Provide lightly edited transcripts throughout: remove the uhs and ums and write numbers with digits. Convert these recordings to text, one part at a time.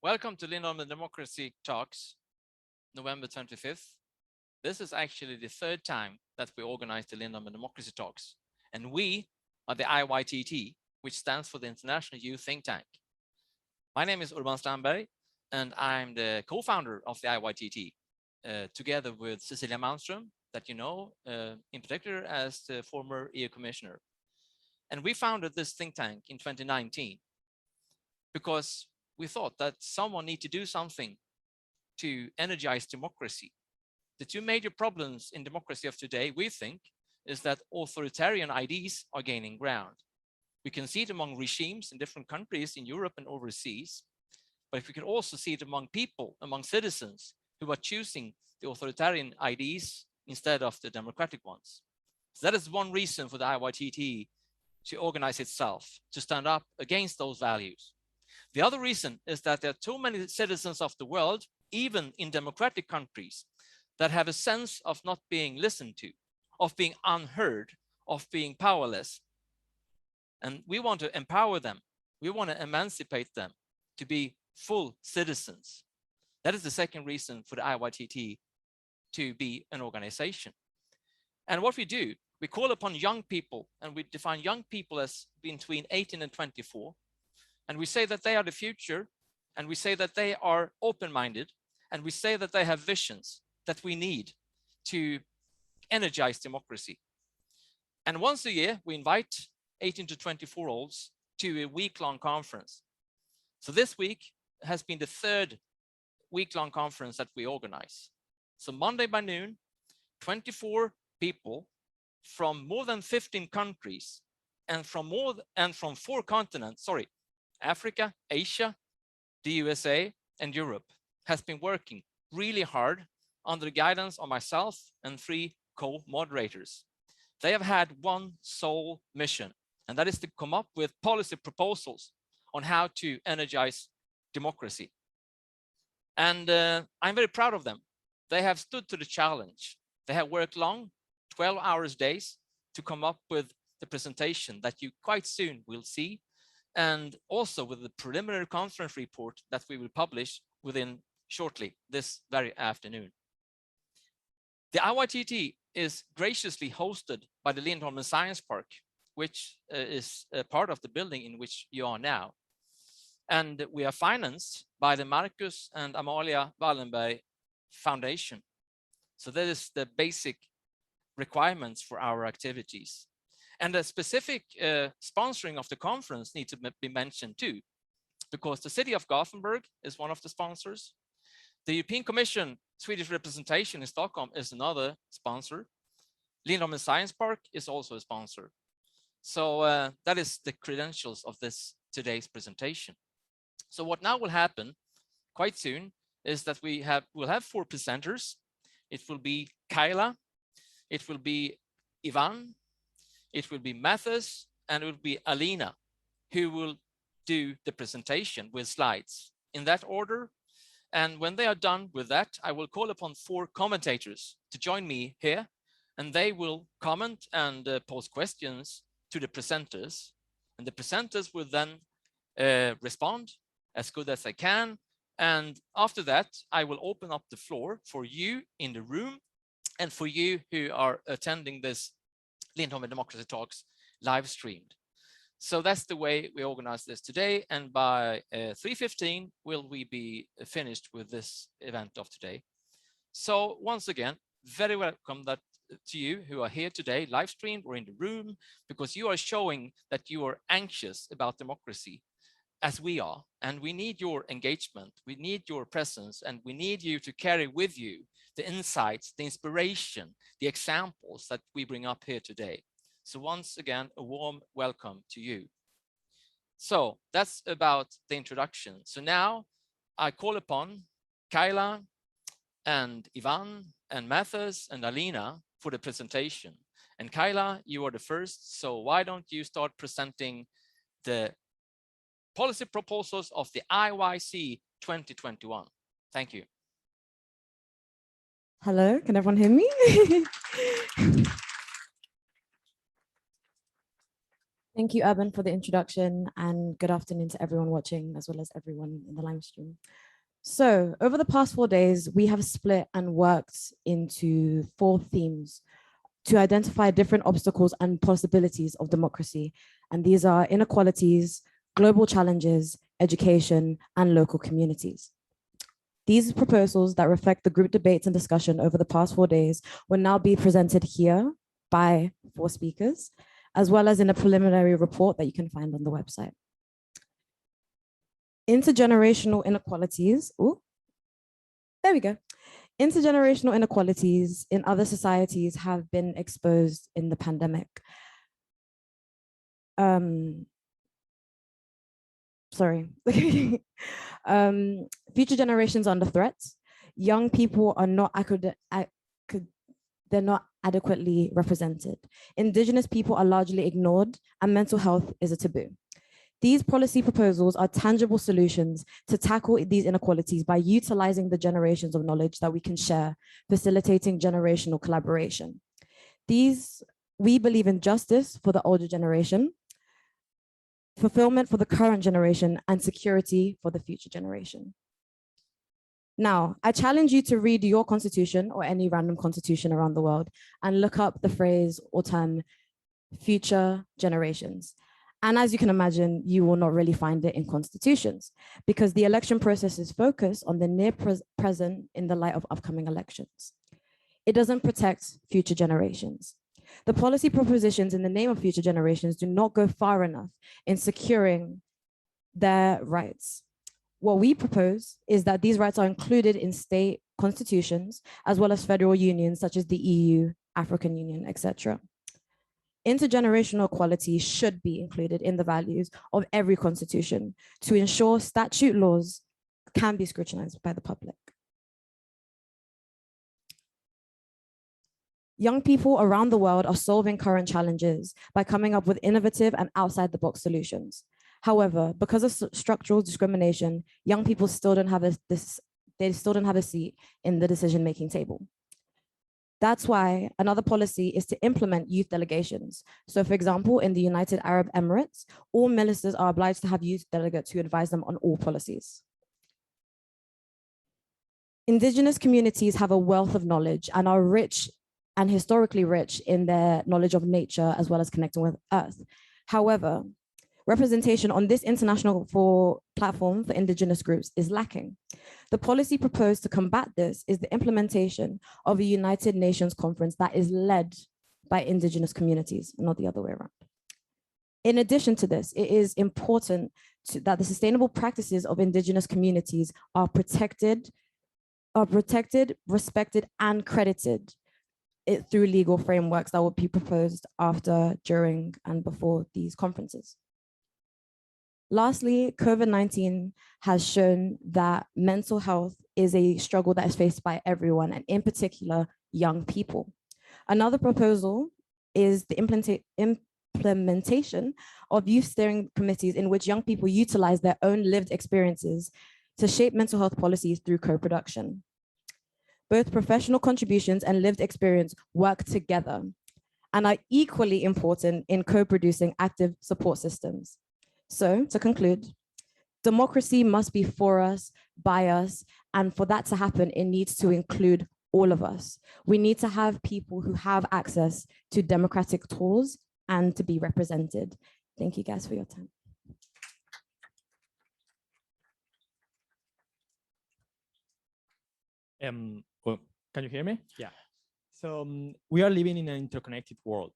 Welcome to Lindholmen Democracy Talks, November 25th. This is actually the third time that we organize the Lindholmen Democracy Talks. And we are the IYTT, which stands for the International Youth Think Tank. My name is Urban Strandberg, and I'm the co-founder of the IYTT, together with Cecilia Malmström, that you know, in particular as the former EU Commissioner. And we founded this think tank in 2019 because we thought that someone needs to do something to energize democracy. The two major problems in democracy of today, we think, is that authoritarian ideas are gaining ground. We can see it among regimes in different countries in Europe and overseas, but we can also see it among people, among citizens who are choosing the authoritarian ideas instead of the democratic ones. So that is one reason for the IYTT to organize itself, to stand up against those values. The other reason is that there are too many citizens of the world, even in democratic countries, that have a sense of not being listened to, of being unheard, of being powerless. And we want to empower them. We want to emancipate them to be full citizens. That is the second reason for the IYTT to be an organization. And what we do, we call upon young people, and we define young people as between 18 and 24. And we say that they are the future, and we say that they are open-minded, and we say that they have visions that we need to energize democracy. And once a year, we invite 18 to 24-year-olds to a week-long conference. So this week has been the third week-long conference that we organize. So Monday by noon, 24 people from more than 15 countries and from 4 continents, Africa, Asia, the USA, and Europe, has been working really hard under the guidance of myself and 3 co-moderators. They have had one sole mission, and that is to come up with policy proposals on how to energize democracy. And I'm very proud of them. They have stood to the challenge. They have worked long, 12-hour days, to come up with the presentation that you quite soon will see, and also with the preliminary conference report that we will publish within shortly this very afternoon. The IYTT is graciously hosted by the Lindholmen Science Park, which is a part of the building in which you are now. And we are financed by the Marcus and Amalia Wallenberg Foundation. So that is the basic requirements for our activities. And the specific sponsoring of the conference needs to be mentioned too, because the city of Gothenburg is one of the sponsors. The European Commission Swedish representation in Stockholm is another sponsor. Lindholmen Science Park is also a sponsor. So that is the credentials of today's presentation. So what now will happen quite soon is that we'll have 4 presenters. It will be Kyla, it will be Ivan, it will be Mathis, and it will be Alina, who will do the presentation with slides in that order. And when they are done with that, I will call upon 4 commentators to join me here, and they will comment and pose questions to the presenters. And the presenters will then respond as good as they can. And after that, I will open up the floor for you in the room and for you who are attending this Lindholmen Democracy Talks live streamed. So that's the way we organize this today. And by 3:15 will we be finished with this event of today. So once again, very welcome to you who are here today, live streamed or in the room, because you are showing that you are anxious about democracy as we are. And we need your engagement, we need your presence, and we need you to carry with you the insights, the inspiration, the examples that we bring up here today. So once again, a warm welcome to you. So that's about the introduction. So now I call upon Kyla and Ivan and Mathis and Alina for the presentation. And Kyla, you are the first, so why don't you start presenting the policy proposals of the IYC 2021. Thank you. Hello, can everyone hear me? Thank you, Urban, for the introduction, and good afternoon to everyone watching, as well as everyone in the live stream. So over the past 4 days, we have split and worked into 4 themes to identify different obstacles and possibilities of democracy. And these are inequalities, global challenges, education, and local communities. These proposals that reflect the group debates and discussion over the past 4 days will now be presented here by 4 speakers, as well as in a preliminary report that you can find on the website. Intergenerational inequalities, there we go. Intergenerational inequalities in other societies have been exposed in the pandemic. Future generations are under threat. Young people are not they're not adequately represented. Indigenous people are largely ignored, and mental health is a taboo. These policy proposals are tangible solutions to tackle these inequalities by utilizing the generations of knowledge that we can share, facilitating generational collaboration. We believe in justice for the older generation, fulfillment for the current generation, and security for the future generation. Now, I challenge you to read your constitution or any random constitution around the world and look up the phrase or term future generations. And as you can imagine, you will not really find it in constitutions because the election process is focused on the near present in the light of upcoming elections. It doesn't protect future generations. The policy propositions in the name of future generations do not go far enough in securing their rights. What we propose is that these rights are included in state constitutions, as well as federal unions such as the EU, African Union, etc. Intergenerational equality should be included in the values of every constitution to ensure statute laws can be scrutinized by the public. Young people around the world are solving current challenges by coming up with innovative and outside-the-box solutions. However, because of structural discrimination, young people still don't have a seat in the decision-making table. That's why another policy is to implement youth delegations. So for example, in the United Arab Emirates, all ministers are obliged to have youth delegates who advise them on all policies. Indigenous communities have a wealth of knowledge and are rich and historically rich in their knowledge of nature as well as connecting with Earth. However, representation on this international platform for Indigenous groups is lacking. The policy proposed to combat this is the implementation of a United Nations conference that is led by Indigenous communities, not the other way around. In addition to this, it is important that the sustainable practices of Indigenous communities are protected, respected, and credited through legal frameworks that will be proposed after, during, and before these conferences. Lastly, COVID-19 has shown that mental health is a struggle that is faced by everyone, and in particular, young people. Another proposal is the implementation of youth steering committees in which young people utilize their own lived experiences to shape mental health policies through co-production. Both professional contributions and lived experience work together and are equally important in co-producing active support systems. So to conclude, democracy must be for us, by us, and for that to happen, it needs to include all of us. We need to have people who have access to democratic tools and to be represented. Thank you guys for your time. Well, can you hear me? Yeah. So we are living in an interconnected world.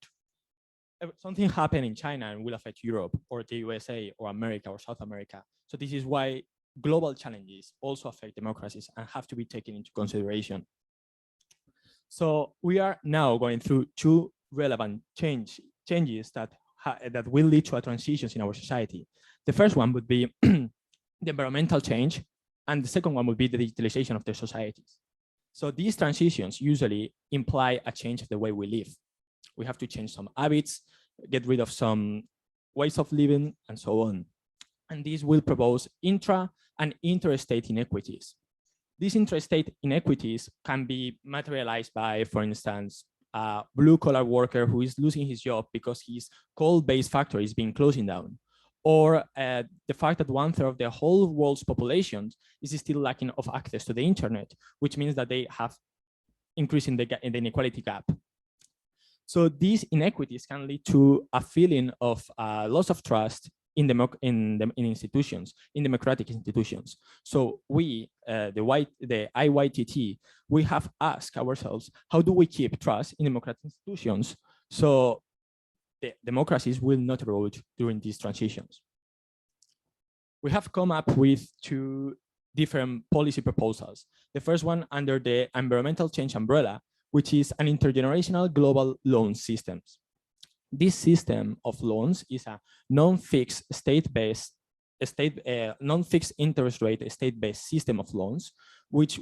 Something happened in China and will affect Europe or the USA or America or South America. So this is why global challenges also affect democracies and have to be taken into consideration. So we are now going through 2 relevant changes that will lead to a transitions in our society. The first one would be the environmental change, and the second one would be the digitalization of the societies. So these transitions usually imply a change of the way we live. We have to change some habits, get rid of some ways of living, and so on. And these will propose intra and interstate inequities. These interstate inequities can be materialized by, for instance, a blue-collar worker who is losing his job because his coal-based factory is being closing down, or the fact that 1/3 of the whole world's population is still lacking of access to the internet, which means that they have increasing the inequality gap. So these inequities can lead to a feeling of loss of trust in institutions, in democratic institutions. So we, the IYTT, we have asked ourselves, how do we keep trust in democratic institutions so the democracies will not erode during these transitions? We have come up with 2 different policy proposals. The first one under the environmental change umbrella, which is an intergenerational global loan system. This system of loans is a non-fixed non-fixed interest rate state-based system of loans, which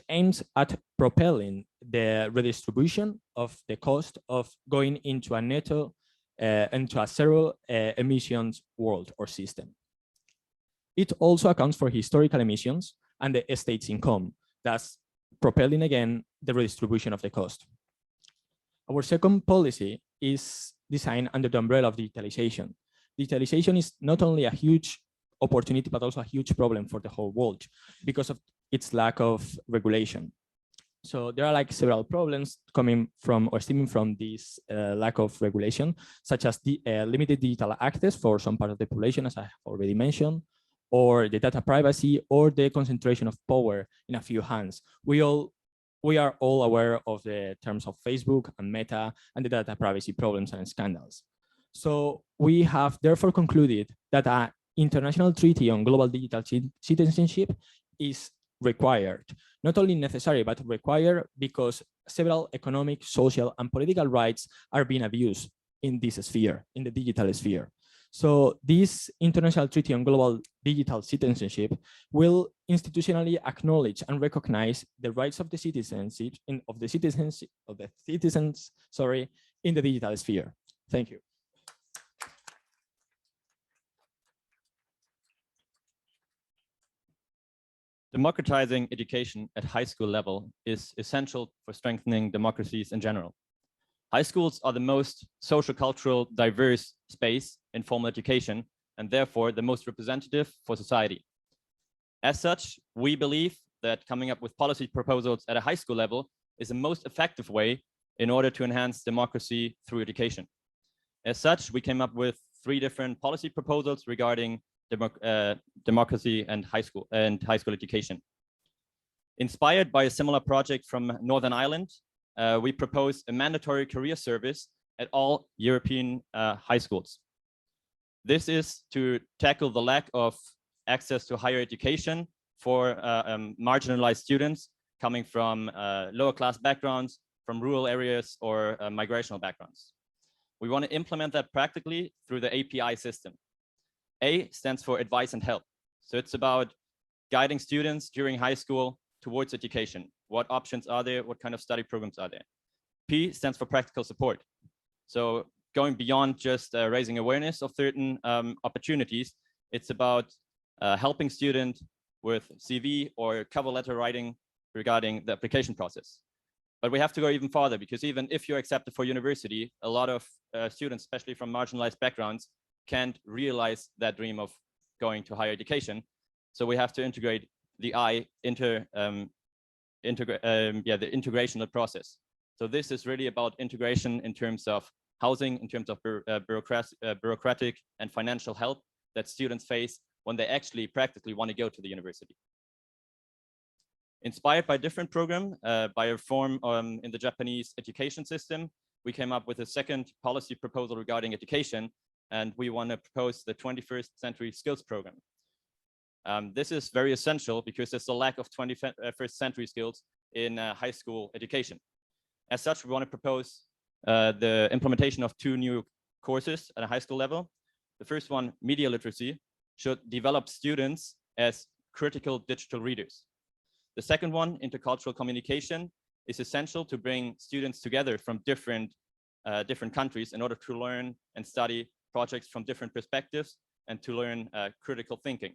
aims at propelling the redistribution of the cost of going into a into a zero emissions world or system. It also accounts for historical emissions and the state's income, thus propelling again the redistribution of the cost. Our second policy is designed under the umbrella of digitalization. Digitalization is not only a huge opportunity, but also a huge problem for the whole world because of its lack of regulation. So there are like several problems coming from or stemming from this lack of regulation, such as the limited digital access for some part of the population, as I have already mentioned, or the data privacy, or the concentration of power in a few hands. We are all aware of the terms of Facebook and Meta and the data privacy problems and scandals. So we have therefore concluded that an international treaty on global digital citizenship is required, not only necessary, but required because several economic, social, and political rights are being abused in this sphere, in the digital sphere. So this international treaty on global digital citizenship will institutionally acknowledge and recognize the rights of the citizens in the digital sphere. Thank you. Democratizing education at high school level is essential for strengthening democracies in general. High schools are the most social-cultural, diverse space in formal education, and therefore the most representative for society. As such, we believe that coming up with policy proposals at a high school level is the most effective way in order to enhance democracy through education. As such, we came up with 3 different policy proposals regarding democracy and high school education. Inspired by a similar project from Northern Ireland, we propose a mandatory career service at all European high schools. This is to tackle the lack of access to higher education for marginalized students coming from lower class backgrounds, from rural areas, or migrational backgrounds. We want to implement that practically through the API system. A stands for advice and help. So it's about guiding students during high school towards education. What options are there? What kind of study programs are there? P stands for practical support. So going beyond just raising awareness of certain opportunities, it's about helping students with CV or cover letter writing regarding the application process. But we have to go even farther, because even if you're accepted for university, a lot of students, especially from marginalized backgrounds, can't realize that dream of going to higher education. So we have to integrate the the integrational process. So this is really about integration in terms of housing, in terms of bureaucratic and financial help that students face when they actually practically want to go to the university. Inspired by a different program, by a reform in the Japanese education system, we came up with a second policy proposal regarding education, and we want to propose the 21st Century Skills Program. This is very essential because there's a lack of 21st century skills in high school education. As such, we want to propose the implementation of 2 new courses at a high school level. The first one, media literacy, should develop students as critical digital readers. The second one, intercultural communication, is essential to bring students together from different countries in order to learn and study projects from different perspectives and to learn critical thinking.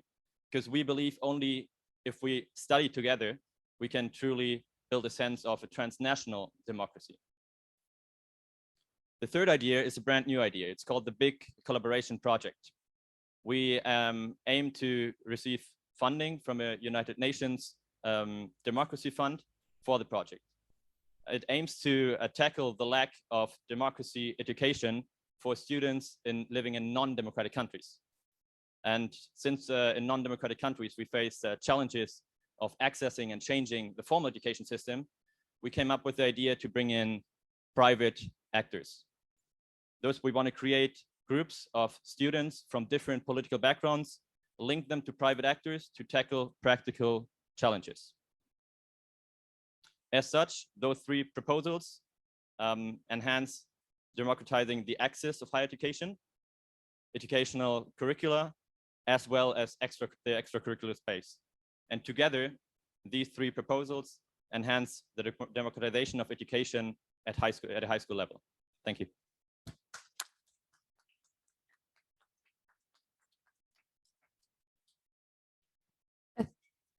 Because we believe only if we study together, we can truly build a sense of a transnational democracy. The third idea is a brand new idea. It's called the Big Collaboration Project. We aim to receive funding from a United Nations democracy fund for the project. It aims to tackle the lack of democracy education for students living in non-democratic countries. And since in non-democratic countries, we face challenges of accessing and changing the formal education system, we came up with the idea to bring in private actors. We want to create groups of students from different political backgrounds, link them to private actors to tackle practical challenges. As such, those three proposals enhance democratizing the access of higher education, educational curricula, as well as the extracurricular space. And together, these three proposals enhance the democratization of education at a high school level. Thank you.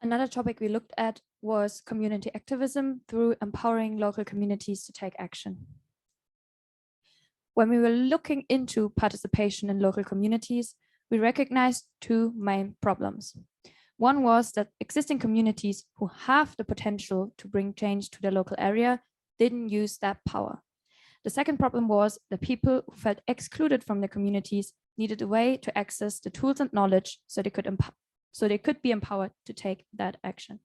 Another topic we looked at was community activism through empowering local communities to take action. When we were looking into participation in local communities, we recognized two main problems. One was that existing communities who have the potential to bring change to their local area didn't use that power. The second problem was that people who felt excluded from their communities needed a way to access the tools and knowledge so they could be empowered to take that action.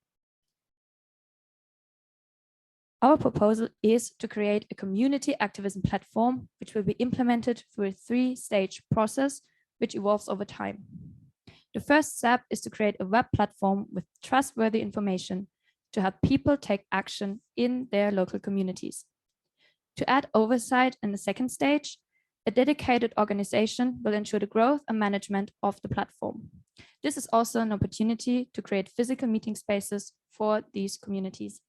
Our proposal is to create a community activism platform, which will be implemented through a three-stage process, which evolves over time. The first step is to create a web platform with trustworthy information to help people take action in their local communities. To add oversight in the second stage, a dedicated organization will ensure the growth and management of the platform. This is also an opportunity to create physical meeting spaces for these communities.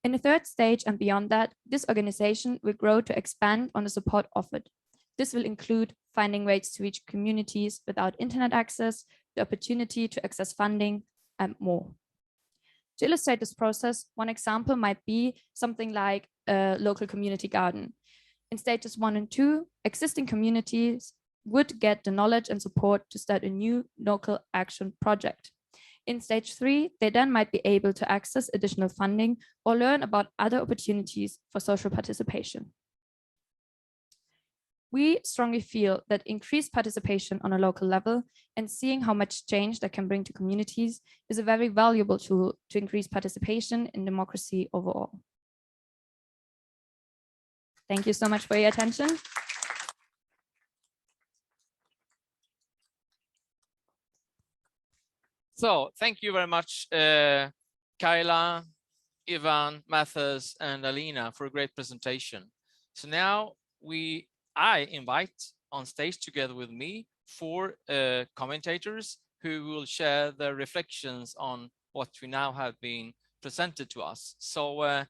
In the third stage and beyond that, this organization will grow to expand on the support offered. This will include finding ways to reach communities without internet access, the opportunity to access funding, and more. To illustrate this process, one example might be something like a local community garden. In stages 1 and 2, existing communities would get the knowledge and support to start a new local action project. In stage 3, they then might be able to access additional funding or learn about other opportunities for social participation. We strongly feel that increased participation on a local level and seeing how much change that can bring to communities is a very valuable tool to increase participation in democracy overall. Thank you so much for your attention. So thank you very much, Kyla, Ivan, Mathis, and Alina for a great presentation. So now I invite on stage together with me 4 commentators who will share their reflections on what we now have been presented to us. So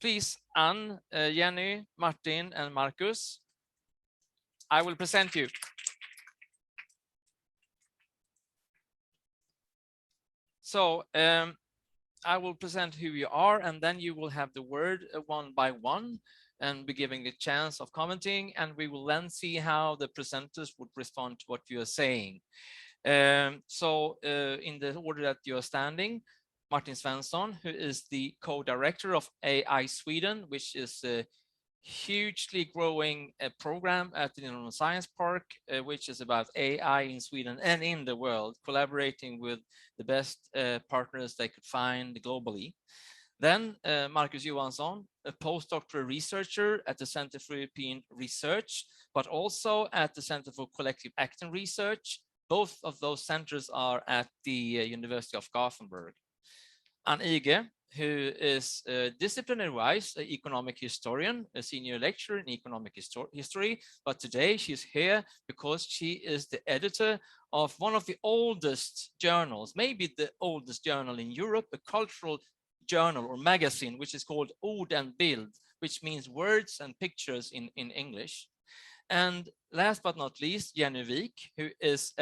please, Anne, Jenny, Martin, and Marcus, I will present you. So I will present who you are, and then you will have the word one by one and be giving a chance of commenting, and we will then see how the presenters would respond to what you are saying. So in the order that you are standing, Martin Svensson, who is the co-director of AI Sweden, which is a hugely growing program at the Lindholmen Science Park, which is about AI in Sweden and in the world, collaborating with the best partners they could find globally. Then Marcus Johansson, a postdoctoral researcher at the Center for European Research, but also at the Center for Collective Action Research. Both of those centers are at the University of Gothenburg. Anne Ige, who is disciplinary-wise an economic historian, a senior lecturer in economic history, but today she's here because she is the editor of one of the oldest journals, maybe the oldest journal in Europe, a cultural journal or magazine, which is called Ord and Bild, which means words and pictures in English. And last but not least, Jenny Wijk, who is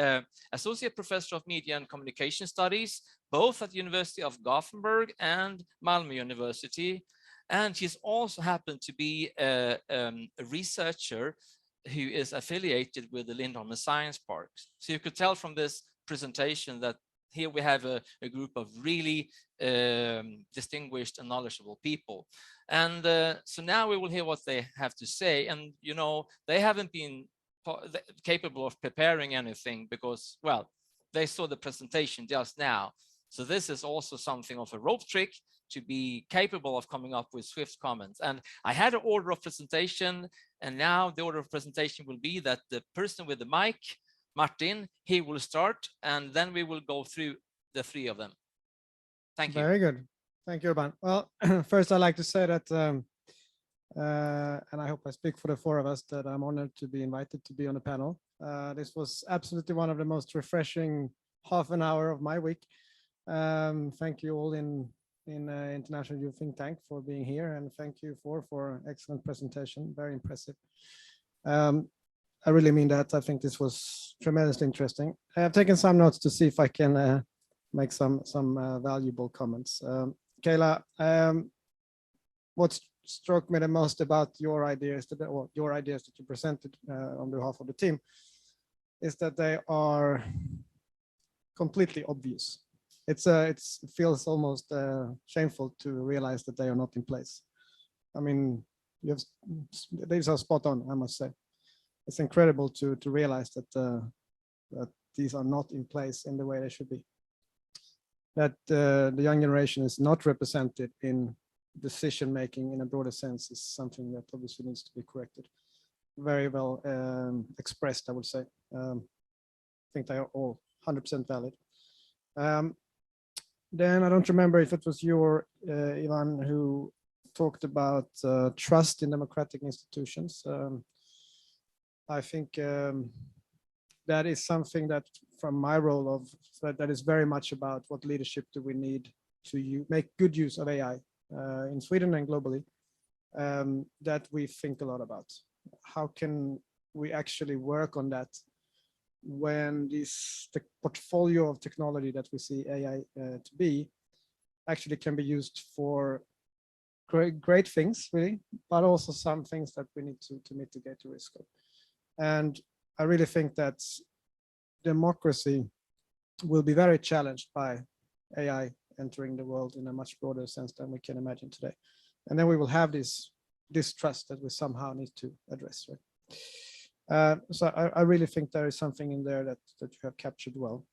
Associate Professor of Media and Communication Studies both at the University of Gothenburg and Malmö University. And she's also happened to be a researcher who is affiliated with the Lindholmen Science Parks. So you could tell from this presentation that here we have a group of really distinguished and knowledgeable people. And so now we will hear what they have to say. And, you know, they haven't been capable of preparing anything because, well, they saw the presentation just now. So this is also something of a rope trick to be capable of coming up with swift comments. And I had an order of presentation, and now the order of presentation will be that the person with the mic, Martin, he will start, and then we will go through the three of them. Thank you. Very good. Thank you, Urban. Well, first I'd like to say that, and I hope I speak for the four of us, that I'm honored to be invited to be on the panel. This was absolutely one of the most refreshing half an hour of my week. Thank you all in International Youth Think Tank for being here, and thank you for excellent presentation, very impressive. I really mean that. I think this was tremendously interesting. I have taken some notes to see if I can make some valuable comments. Kayla, what struck me the most about your ideas that you presented on behalf of the team is that they are completely obvious. It feels almost shameful to realize that they are not in place. I mean, these are spot on, I must say. It's incredible to realize that that these are not in place in the way they should be. That the young generation is not represented in decision making in a broader sense is something that obviously needs to be corrected. Very well expressed, I would say. I think they are all 100% valid. Then I don't remember if it was you or Ivan who talked about trust in democratic institutions. I think that is something that, from my role of that is very much about what leadership do we need to make good use of AI in Sweden and globally, that we think a lot about. How can we actually work on that when the portfolio of technology that we see AI to be actually can be used for great things, really, but also some things that we need to mitigate the risk of. And I really think that democracy will be very challenged by AI entering the world in a much broader sense than we can imagine today. And then we will have this distrust that we somehow need to address, right? So I really think there is something in there that you have captured well.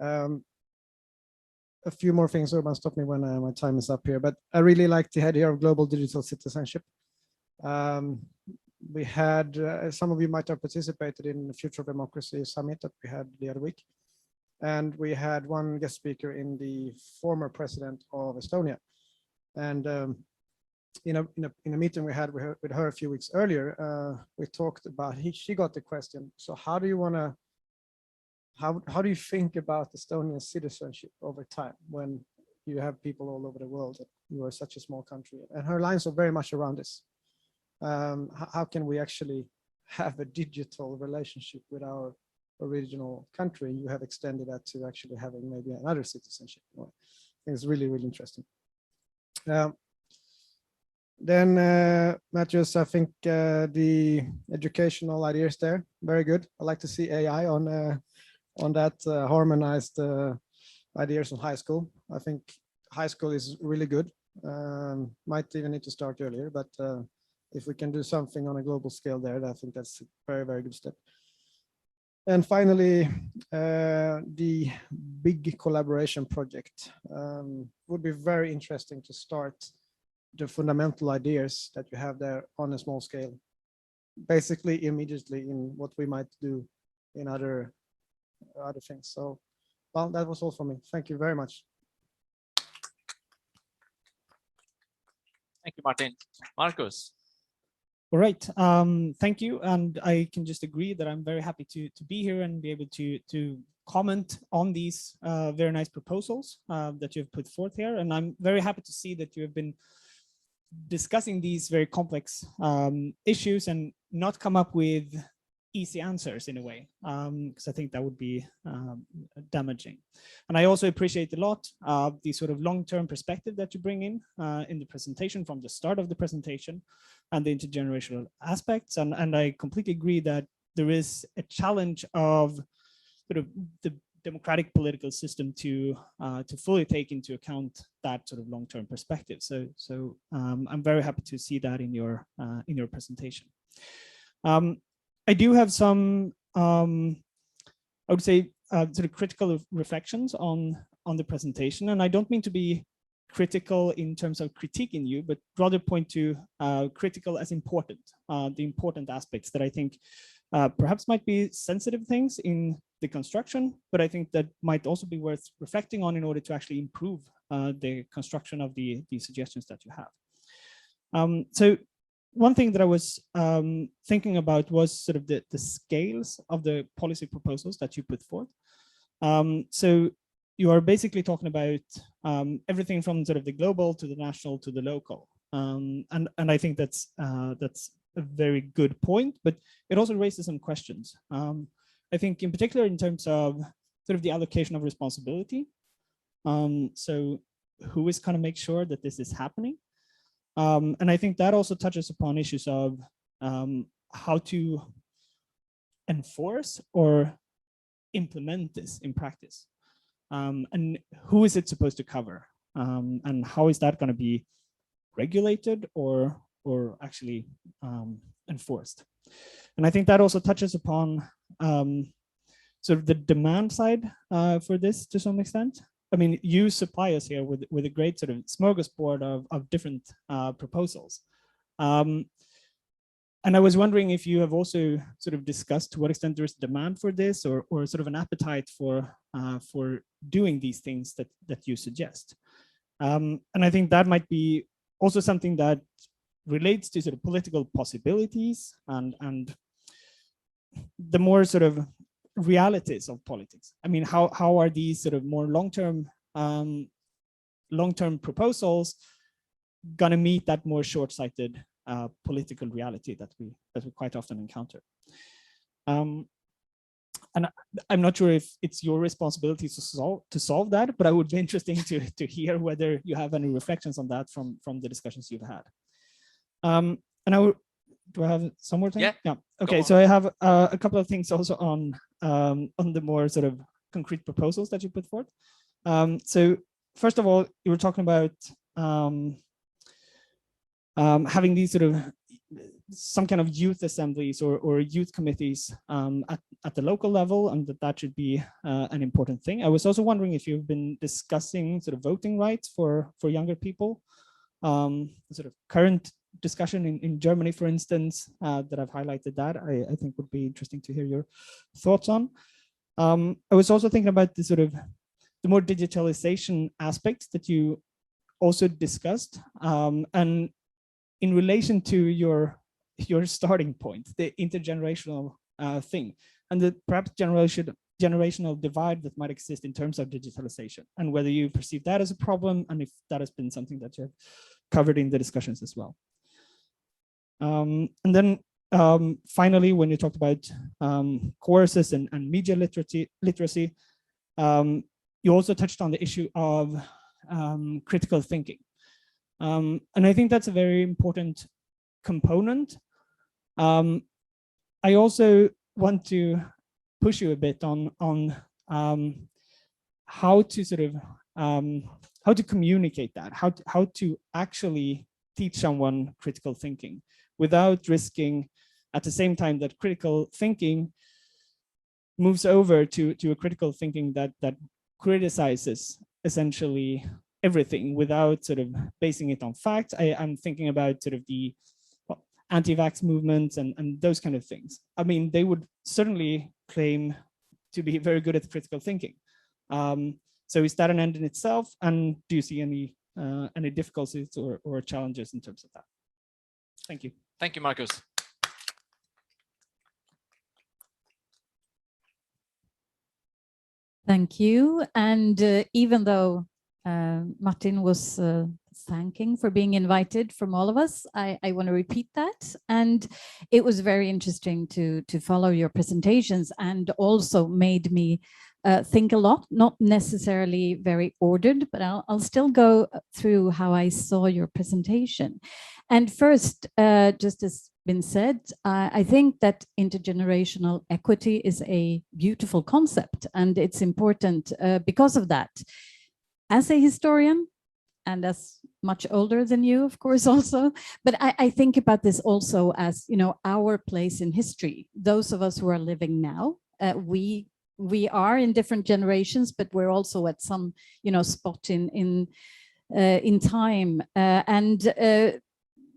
A few more things, Urban, stop me when my time is up here, but I really like the idea of global digital citizenship. We had, some of you might have participated in the Future of Democracy Summit that we had the other week. And we had one guest speaker in the former president of Estonia. And in a meeting we had with her a few weeks earlier, we talked about, she got the question, so how do you want to, how do you think about Estonian citizenship over time when you have people all over the world, and you are such a small country? And her lines are very much around this. How can we actually have a digital relationship with our original country? You have extended that to actually having maybe another citizenship. I think it's really, really interesting. Then Matthias, I think the educational ideas there, very good. I like to see AI on that harmonized ideas on high school. I think high school is really good. Might even need to start earlier, but if we can do something on a global scale there, I think that's a very, very good step. And finally, the big collaboration project would be very interesting to start the fundamental ideas that you have there on a small scale, basically immediately in what we might do in other things. So, well, that was all for me. Thank you very much. Thank you, Martin. Marcus. All right, thank you. And I can just agree that I'm very happy to be here and be able to comment on these very nice proposals that you've put forth here. And I'm very happy to see that you have been discussing these very complex issues and not come up with easy answers in a way, because I think that would be damaging. And I also appreciate a lot the sort of long-term perspective that you bring in the presentation from the start of the presentation, and the intergenerational aspects. And I completely agree that there is a challenge of sort of the democratic political system to fully take into account that sort of long-term perspective. So I'm very happy to see that in your presentation. I do have some, I would say, sort of critical reflections on the presentation, and I don't mean to be critical in terms of critiquing you, but rather point to critical as important, the important aspects that I think perhaps might be sensitive things in the construction, but I think that might also be worth reflecting on in order to actually improve the construction of the suggestions that you have. So one thing that I was thinking about was sort of the scales of the policy proposals that you put forth. So you are basically talking about everything from sort of the global to the national to the local. And I think that's a very good point, but it also raises some questions. I think in particular in terms of sort of the allocation of responsibility. So who is going to make sure that this is happening? And I think that also touches upon issues of how to enforce or implement this in practice. And who is it supposed to cover? And how is that going to be regulated or actually enforced? And I think that also touches upon sort of the demand side for this to some extent. I mean, you supply us here with a great sort of smorgasbord of different proposals. And I was wondering if you have also sort of discussed to what extent there is demand for this, or sort of an appetite for doing these things that you suggest. And I think that might be also something that relates to sort of political possibilities and the more sort of realities of politics. I mean, how are these sort of more long-term proposals going to meet that more short-sighted political reality that we quite often encounter? And I'm not sure if it's your responsibility to solve that, but I would be interesting to hear whether you have any reflections on that from the discussions you've had. And do I have some more time? Yeah. Okay, so I have a couple of things also on the more sort of concrete proposals that you put forth. So first of all, you were talking about having these sort of some kind of youth assemblies or youth committees at the local level, and that should be an important thing. I was also wondering if you've been discussing sort of voting rights for younger people. Sort of current discussion in Germany, for instance, that I've highlighted that I think would be interesting to hear your thoughts on. I was also thinking about the sort of the more digitalization aspects that you also discussed, and in relation to your starting point, the intergenerational thing, and the perhaps generational divide that might exist in terms of digitalization, and whether you perceive that as a problem, and if that has been something that you have covered in the discussions as well. And then finally, when you talked about courses and media literacy, you also touched on the issue of critical thinking. And I think that's a very important component. I also want to push you a bit on how to sort of how to communicate that, how to actually teach someone critical thinking without risking at the same time that critical thinking moves over to a critical thinking that criticizes essentially everything without sort of basing it on facts. I'm thinking about sort of the anti-vax movements and those kind of things. I mean, they would certainly claim to be very good at critical thinking. So is that an end in itself? And do you see any difficulties or challenges in terms of that? Thank you. Thank you, Marcus. Thank you. And even though Martin was thanking for being invited from all of us. I want to repeat that. And it was very interesting to follow your presentations, and also made me think a lot, not necessarily very ordered, but I'll still go through how I saw your presentation. And first, just as been said, I think that intergenerational equity is a beautiful concept, and it's important because of that. As a historian, and as much older than you, of course, also, but I think about this also as, you know, our place in history. Those of us who are living now, we are in different generations, but we're also at some, you know, spot in time, and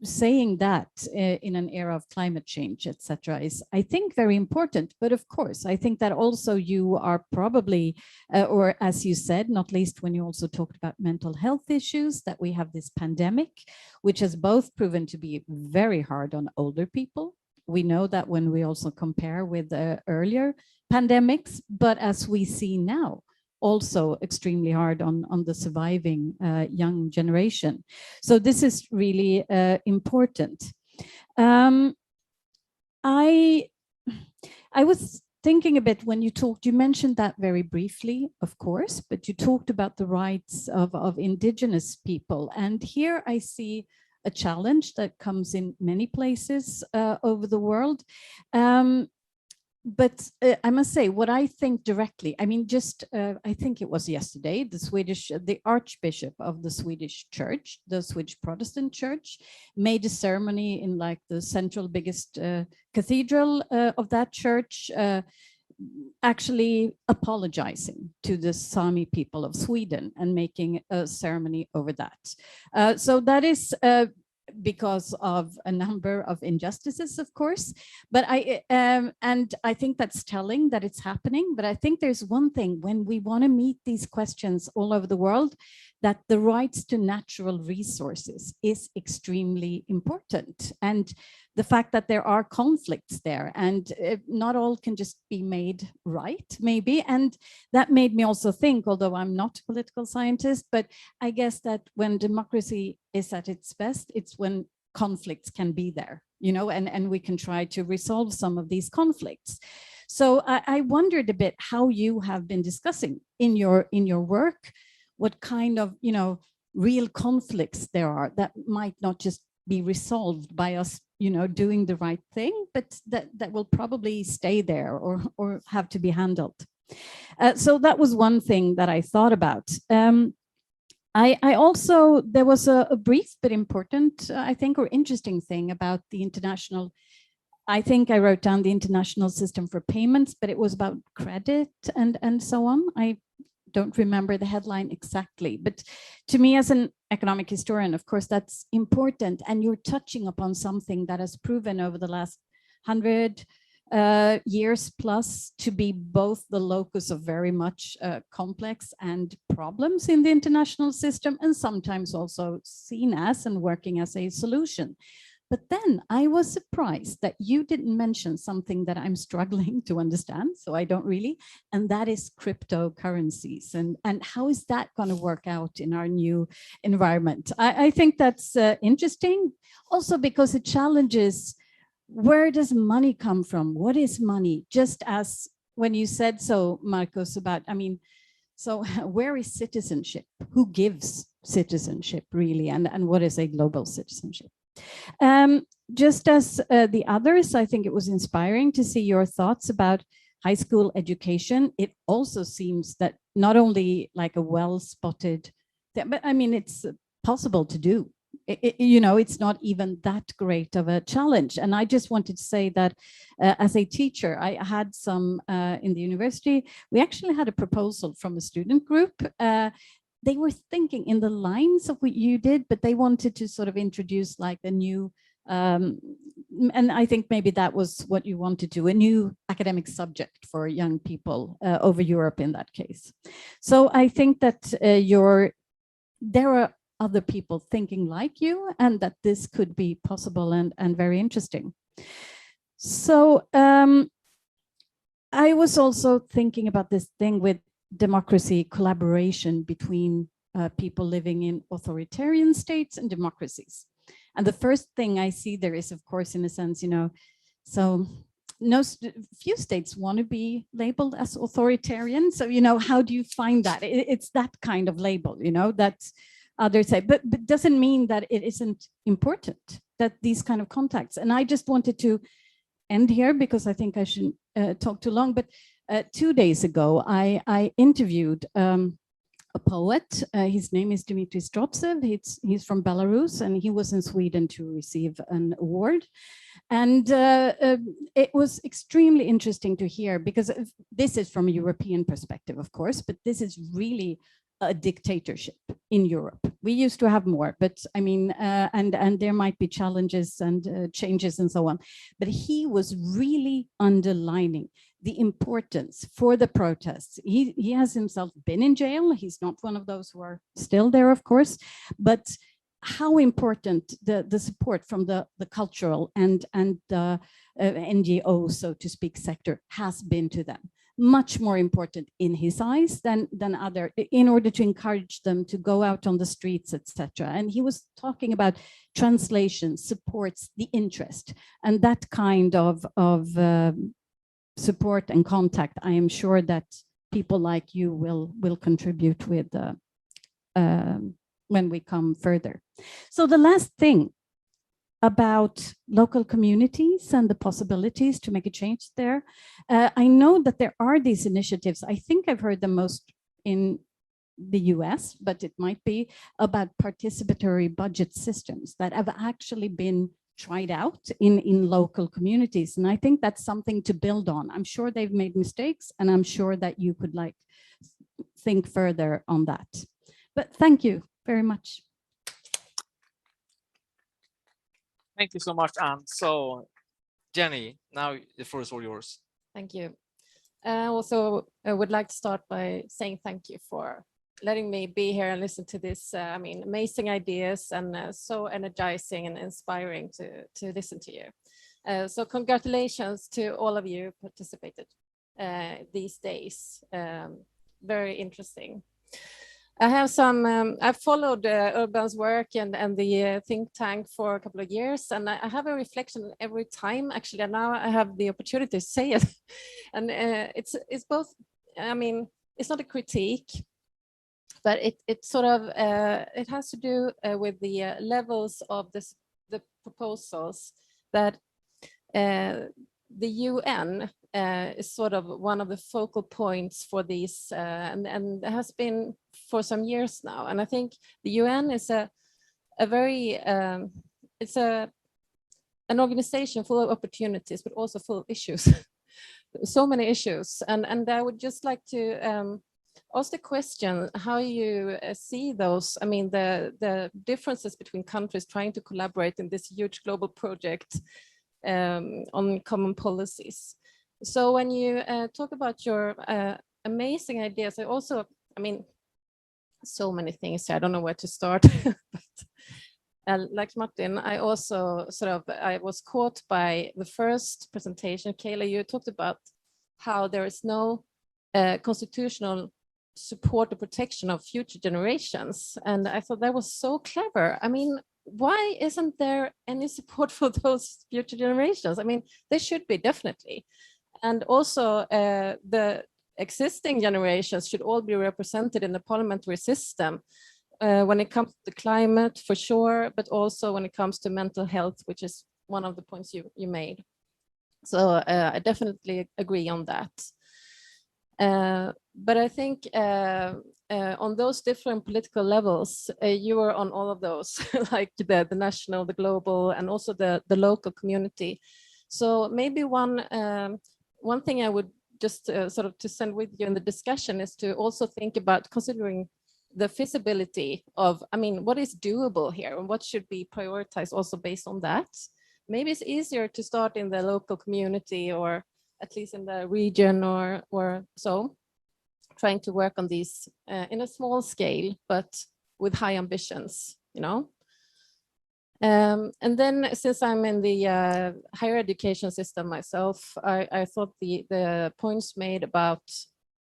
saying that in an era of climate change, etc., is, I think, very important. But of course, I think that also you are probably, or as you said, not least when you also talked about mental health issues, that we have this pandemic, which has both proven to be very hard on older people. We know that when we also compare with earlier pandemics, but as we see now, also extremely hard on the surviving young generation. So this is really important. I was thinking a bit when you talked, you mentioned that very briefly, of course, but you talked about the rights of indigenous people. And here I see a challenge that comes in many places over the world. But I must say, what I think directly, I mean, just I think it was yesterday, the Archbishop of the Swedish Church, the Swedish Protestant Church, made a ceremony in like the central biggest cathedral of that church, actually apologizing to the Sami people of Sweden and making a ceremony over that. So that is because of a number of injustices, of course, but and I think that's telling that it's happening. But I think there's one thing when we want to meet these questions all over the world, that the rights to natural resources is extremely important, and the fact that there are conflicts there, and not all can just be made right, maybe. And that made me also think, although I'm not a political scientist, but I guess that when democracy is at its best, it's when conflicts can be there, you know, and we can try to resolve some of these conflicts. So I wondered a bit how you have been discussing in your work, what kind of, you know, real conflicts there are that might not just be resolved by us, you know, doing the right thing, but that will probably stay there or have to be handled. So that was one thing that I thought about. I also, there was a brief but important, I think, or interesting thing about the international, I think I wrote down the international system for payments, but it was about credit and so on. I don't remember the headline exactly, but to me as an economic historian, of course, that's important. And you're touching upon something that has proven over the last 100 years plus to be both the locus of very much complex and problems in the international system, and sometimes also seen as and working as a solution. But then I was surprised that you didn't mention something that I'm struggling to understand, so I don't really, and that is cryptocurrencies. And how is that going to work out in our new environment? I think that's interesting, also because it challenges, where does money come from? What is money? Just as when you said so, Marcus, about, I mean, so where is citizenship? Who gives citizenship really? And what is a global citizenship? Just as the others, I think it was inspiring to see your thoughts about high school education. It also seems that not only like a well-spotted, but I mean, it's possible to do. You know, it's not even that great of a challenge. And I just wanted to say that as a teacher, I had some in the university, we actually had a proposal from a student group. They were thinking in the lines of what you did, but they wanted to sort of introduce like a new, and I think maybe that was what you wanted to, a new academic subject for young people over Europe in that case. So I think that there are other people thinking like you, and that this could be possible and very interesting. So I was also thinking about this thing with democracy collaboration between people living in authoritarian states and democracies. And the first thing I see there is, of course, in a sense, so few states want to be labeled as authoritarian. So, how do you find that? It's that kind of label, that others say, but doesn't mean that it isn't important, that these kind of contacts. And I just wanted to end here because I think I shouldn't talk too long, but 2 days ago, I interviewed a poet. His name is Dmitry Strotsev. He's from Belarus, and he was in Sweden to receive an award. And it was extremely interesting to hear, because this is from a European perspective, of course, but this is really a dictatorship in Europe. We used to have more, but I mean, and there might be challenges and changes and so on. But he was really underlining the importance for the protests. He has himself been in jail. He's not one of those who are still there, of course, but how important the support from the cultural and NGO, so to speak, sector has been to them. Much more important in his eyes than other, in order to encourage them to go out on the streets, etc. And he was talking about translation supports the interest, and that kind of support and contact, I am sure that people like you will contribute with when we come further. So the last thing about local communities and the possibilities to make a change there. I know that there are these initiatives. I think I've heard them most in the US, but it might be about participatory budget systems that have actually been tried out in local communities. And I think that's something to build on. I'm sure they've made mistakes, and I'm sure that you could think further on that. But thank you very much. Thank you so much, Anne. So, Jenny, now the floor is all yours. Thank you. Also, I would like to start by saying thank you for letting me be here and listen to this, amazing ideas, and so energizing and inspiring to listen to you. So congratulations to all of you who participated these days. Very interesting. I have I've followed Urban's work and the think tank for a couple of years, and I have a reflection every time, actually, and now I have the opportunity to say it. And it's both, it's not a critique, but it sort of, it has to do with the levels of the proposals that the UN is sort of one of the focal points for these, and it has been for some years now. And I think the UN is a very, it's an organization full of opportunities, but also full of issues. So many issues. And I would just like to ask the question, how you see those, the differences between countries trying to collaborate in this huge global project on common policies. So when you talk about your amazing ideas, I also, so many things, I don't know where to start. But like Martin, I also I was caught by the first presentation. Kayla, you talked about how there is no constitutional support or protection of future generations. And I thought that was so clever. Why isn't there any support for those future generations? There should be, definitely. And also the existing generations should all be represented in the parliamentary system when it comes to climate, for sure, but also when it comes to mental health, which is one of the points you made. So I definitely agree on that. But I think on those different political levels, you are on all of those, like the national, the global, and also the local community. So maybe one thing I would just to send with you in the discussion is to also think about considering the feasibility of, what is doable here and what should be prioritized also based on that. Maybe it's easier to start in the local community, or at least in the region, or so, trying to work on these in a small scale, but with high ambitions, And then, since I'm in the higher education system myself, I thought the points made about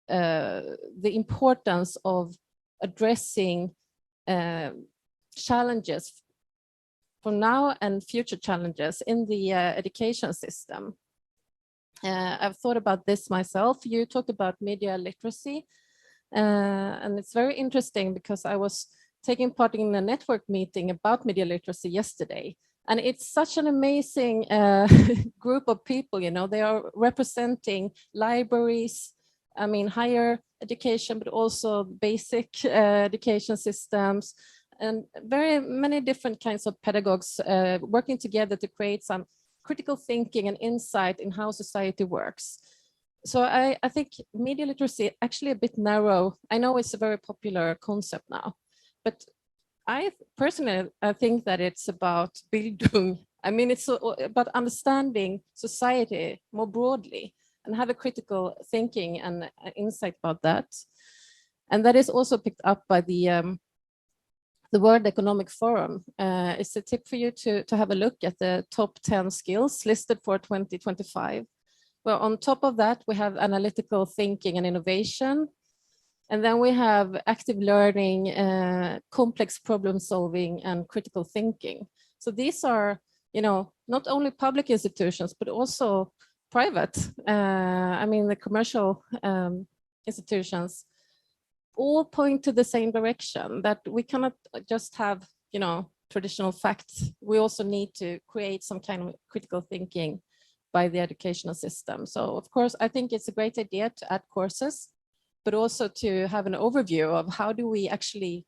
the importance of addressing challenges for now and future challenges in the education system. I've thought about this myself. You talked about media literacy, and it's very interesting because I was taking part in a network meeting about media literacy yesterday. And it's such an amazing group of people, you know, they are representing libraries, I mean, higher education, but also basic education systems, and very many different kinds of pedagogues working together to create some critical thinking and insight in how society works. So I think media literacy actually a bit narrow. I know it's a very popular concept now, but I personally, I think that it's about Bildung. I mean, it's about understanding society more broadly and have a critical thinking and insight about that. And that is also picked up by the World Economic Forum. It's a tip for you to have a look at the top 10 skills listed for 2025. Well, on top of that, we have analytical thinking and innovation. And then we have active learning, complex problem solving, and critical thinking. So these are, you know, not only public institutions, but also private. I mean, the commercial institutions all point to the same direction, that we cannot just have, you know, traditional facts. We also need to create some kind of critical thinking by the educational system. So of course, I think it's a great idea to add courses, but also to have an overview of how do we actually,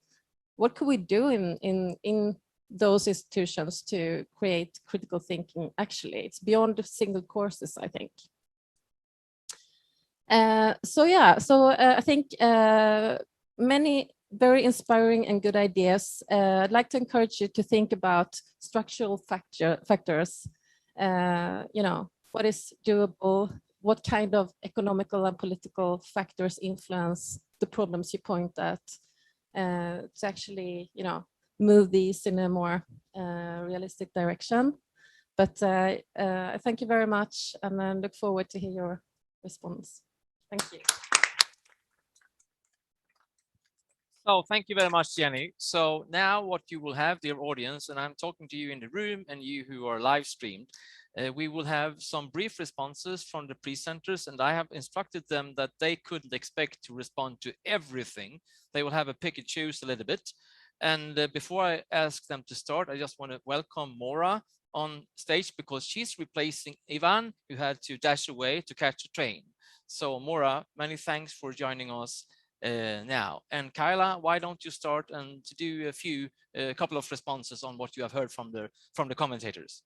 what could we do in those institutions to create critical thinking. Actually, it's beyond single courses, I think. I think many very inspiring and good ideas. I'd like to encourage you to think about structural factors. You know, what is doable, what kind of economical and political factors influence the problems you point at, to actually, you know, move these in a more realistic direction. But I thank you very much, and I look forward to hear your response. Thank you. So thank you very much, Jenny. So now what you will have, dear audience, and I'm talking to you in the room and you who are live streamed, we will have some brief responses from the presenters, and I have instructed them that they couldn't expect to respond to everything. They will have a pick and choose a little bit. And before I ask them to start, I just want to welcome Maura on stage because she's replacing Ivan, who had to dash away to catch a train. So Maura, many thanks for joining us now. And Kyla, why don't you start and to do a couple of responses on what you have heard from the commentators.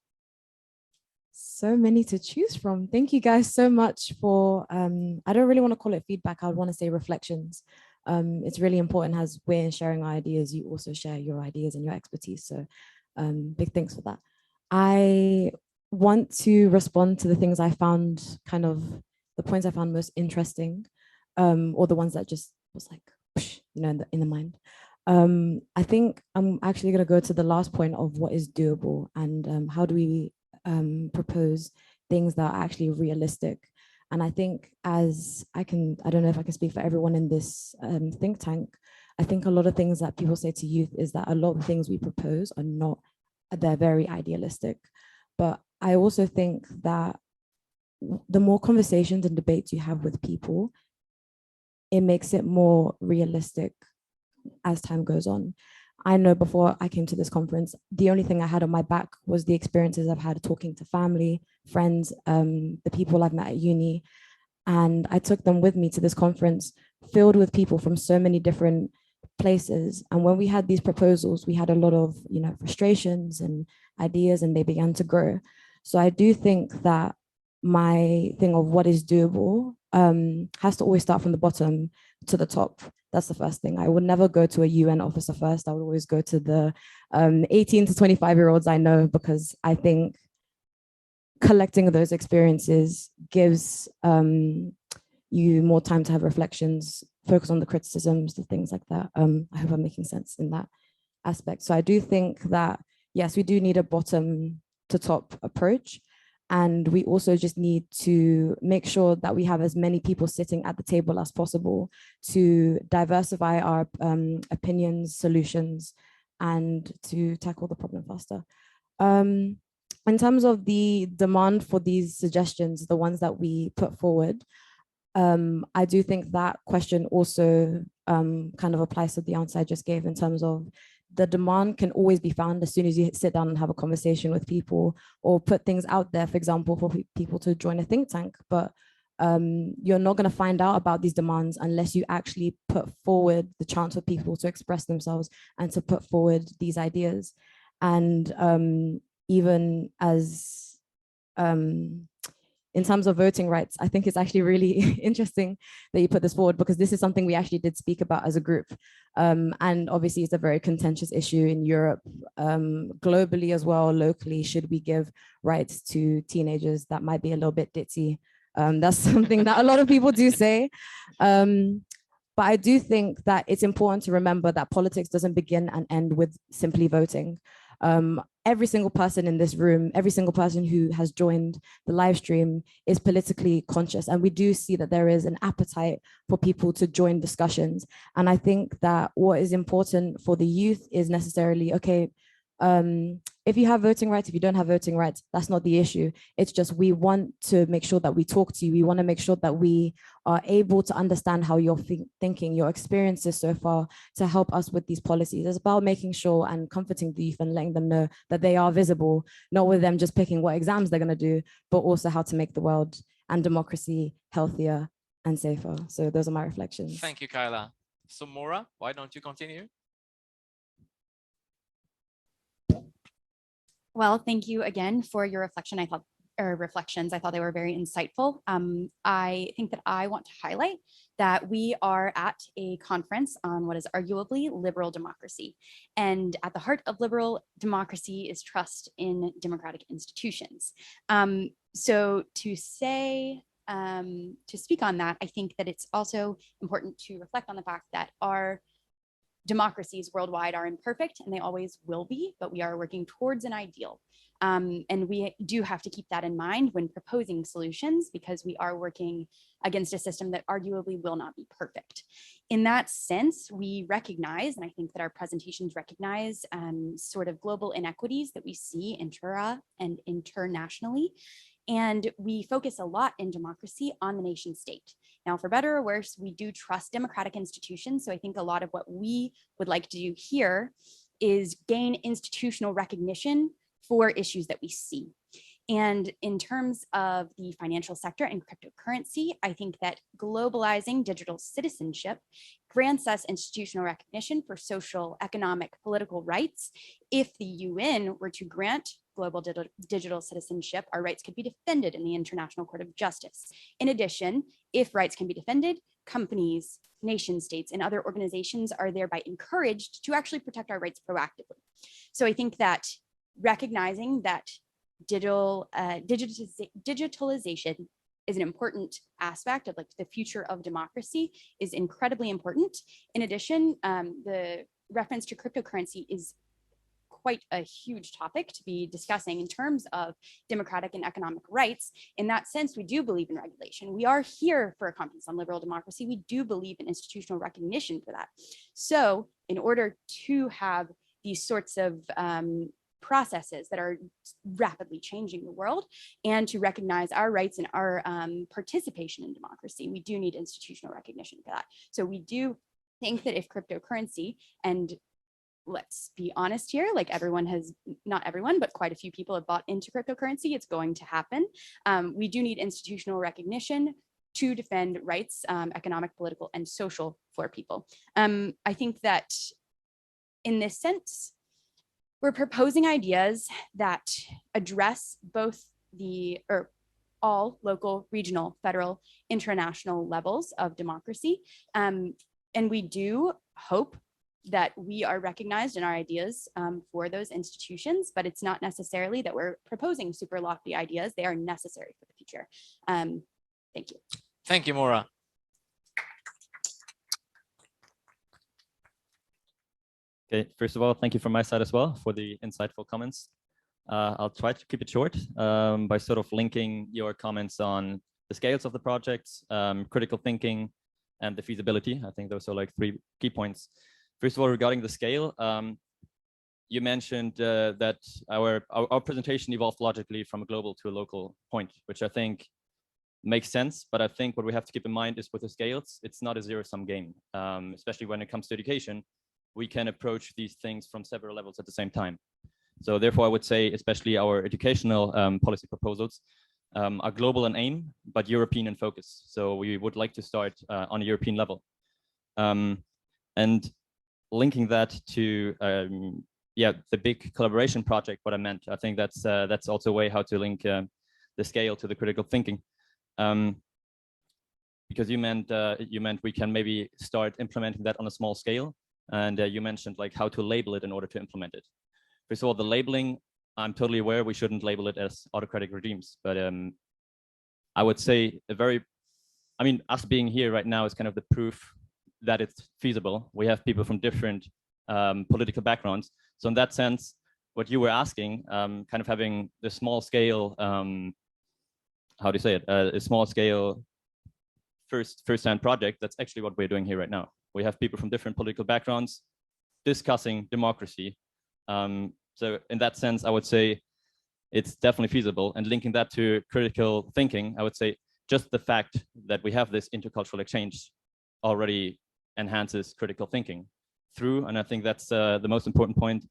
So many to choose from. Thank you guys so much for, I don't really want to call it feedback. I would want to say reflections. It's really important as we're sharing our ideas, you also share your ideas and your expertise. So big thanks for that. I want to respond to the things I found kind of the points I found most interesting, or the ones that just was like, you know, in the mind. I think I'm actually going to go to the last point of what is doable and how do we propose things that are actually realistic. And I think I don't know if I can speak for everyone in this think tank. I think a lot of things that people say to youth is that a lot of things we propose are not, they're very idealistic. But I also think that the more conversations and debates you have with people, it makes it more realistic as time goes on. I know before I came to this conference, the only thing I had on my back was the experiences I've had talking to family, friends, the people I've met at uni. And I took them with me to this conference filled with people from so many different places. And when we had these proposals, we had a lot of, you know, frustrations and ideas, and they began to grow. So I do think that my thing of what is doable has to always start from the bottom to the top. That's the first thing. I would never go to a UN officer first. I would always go to the 18 to 25-year-olds I know, because I think collecting those experiences gives you more time to have reflections, focus on the criticisms, the things like that. I hope I'm making sense in that aspect. So I do think that, yes, we do need a bottom to top approach. And we also just need to make sure that we have as many people sitting at the table as possible to diversify our opinions, solutions, and to tackle the problem faster. In terms of the demand for these suggestions, the ones that we put forward, I do think that question also kind of applies to the answer I just gave in terms of the demand can always be found as soon as you sit down and have a conversation with people or put things out there, for example, for people to join a think tank. But you're not going to find out about these demands unless you actually put forward the chance for people to express themselves and to put forward these ideas. And even as in terms of voting rights, I think it's actually really interesting that you put this forward, because this is something we actually did speak about as a group. And obviously it's a very contentious issue in Europe, globally as well, locally. Should we give rights to teenagers? That might be a little bit ditzy. That's something that a lot of people do say. But I do think that it's important to remember that politics doesn't begin and end with simply voting. Every single person in this room, every single person who has joined the live stream is politically conscious. And we do see that there is an appetite for people to join discussions. And I think that what is important for the youth is necessarily, okay, if you have voting rights, if you don't have voting rights, that's not the issue. It's just we want to make sure that we talk to you. We want to make sure that we are able to understand how you're thinking, your experiences so far, to help us with these policies. It's about making sure and comforting the youth and letting them know that they are visible, not with them just picking what exams they're going to do, but also how to make the world and democracy healthier and safer. So those are my reflections. Thank you, Kyla. So Maura, why don't you continue? Well, thank you again for your reflections. I thought they were very insightful. I think that I want to highlight that we are at a conference on what is arguably liberal democracy. And at the heart of liberal democracy is trust in democratic institutions. So to speak on that, I think that it's also important to reflect on the fact that our democracies worldwide are imperfect, and they always will be, but we are working towards an ideal. And we do have to keep that in mind when proposing solutions, because we are working against a system that arguably will not be perfect. In that sense, we recognize, and I think that our presentations recognize, sort of global inequities that we see intra and internationally. And we focus a lot in democracy on the nation state. Now, for better or worse, we do trust democratic institutions. So I think a lot of what we would like to do here is gain institutional recognition for issues that we see. And in terms of the financial sector and cryptocurrency, I think that globalizing digital citizenship grants us institutional recognition for social, economic, political rights. If the UN were to grant global digital citizenship, our rights could be defended in the International Court of Justice. In addition, if rights can be defended, companies, nation states, and other organizations are thereby encouraged to actually protect our rights proactively. So I think that recognizing that digitalization is an important aspect of the future of democracy is incredibly important. In addition, the reference to cryptocurrency is quite a huge topic to be discussing in terms of democratic and economic rights. In that sense, we do believe in regulation. We are here for a conference on liberal democracy. We do believe in institutional recognition for that. So in order to have these sorts of processes that are rapidly changing the world and to recognize our rights and our participation in democracy, we do need institutional recognition for that. So we do think that if cryptocurrency, and let's be honest here, like everyone has, not everyone, but quite a few people have bought into cryptocurrency, it's going to happen. We do need institutional recognition to defend rights, economic, political, and social for people. I think that in this sense, we're proposing ideas that address both all local, regional, federal, international levels of democracy. And we do hope that we are recognized in our ideas for those institutions, but it's not necessarily that we're proposing super lofty ideas. They are necessary for the future. Thank you. Thank you, Maura. Okay, first of all, thank you from my side as well for the insightful comments. I'll try to keep it short by sort of linking your comments on the scales of the projects, critical thinking, and the feasibility. I think those are like 3 key points. First of all, regarding the scale, you mentioned that our presentation evolved logically from a global to a local point, which I think makes sense. But I think what we have to keep in mind is with the scales, it's not a zero-sum game, especially when it comes to education. We can approach these things from several levels at the same time. So therefore, I would say, especially our educational policy proposals are global in aim, but European in focus. So we would like to start on a European level. And linking that to the big collaboration project, what I meant, I think that's also a way how to link the scale to the critical thinking. Because you meant we can maybe start implementing that on a small scale. And you mentioned like how to label it in order to implement it. First of all, the labeling, I'm totally aware we shouldn't label it as autocratic regimes, but I would say us being here right now is kind of the proof that it's feasible. We have people from different political backgrounds. So in that sense, what you were asking, kind of having the small scale, how do you say it? A small scale first-hand project, that's actually what we're doing here right now. We have people from different political backgrounds discussing democracy. So in that sense, I would say it's definitely feasible. And linking that to critical thinking, I would say just the fact that we have this intercultural exchange already enhances critical thinking through, and I think that's the most important point,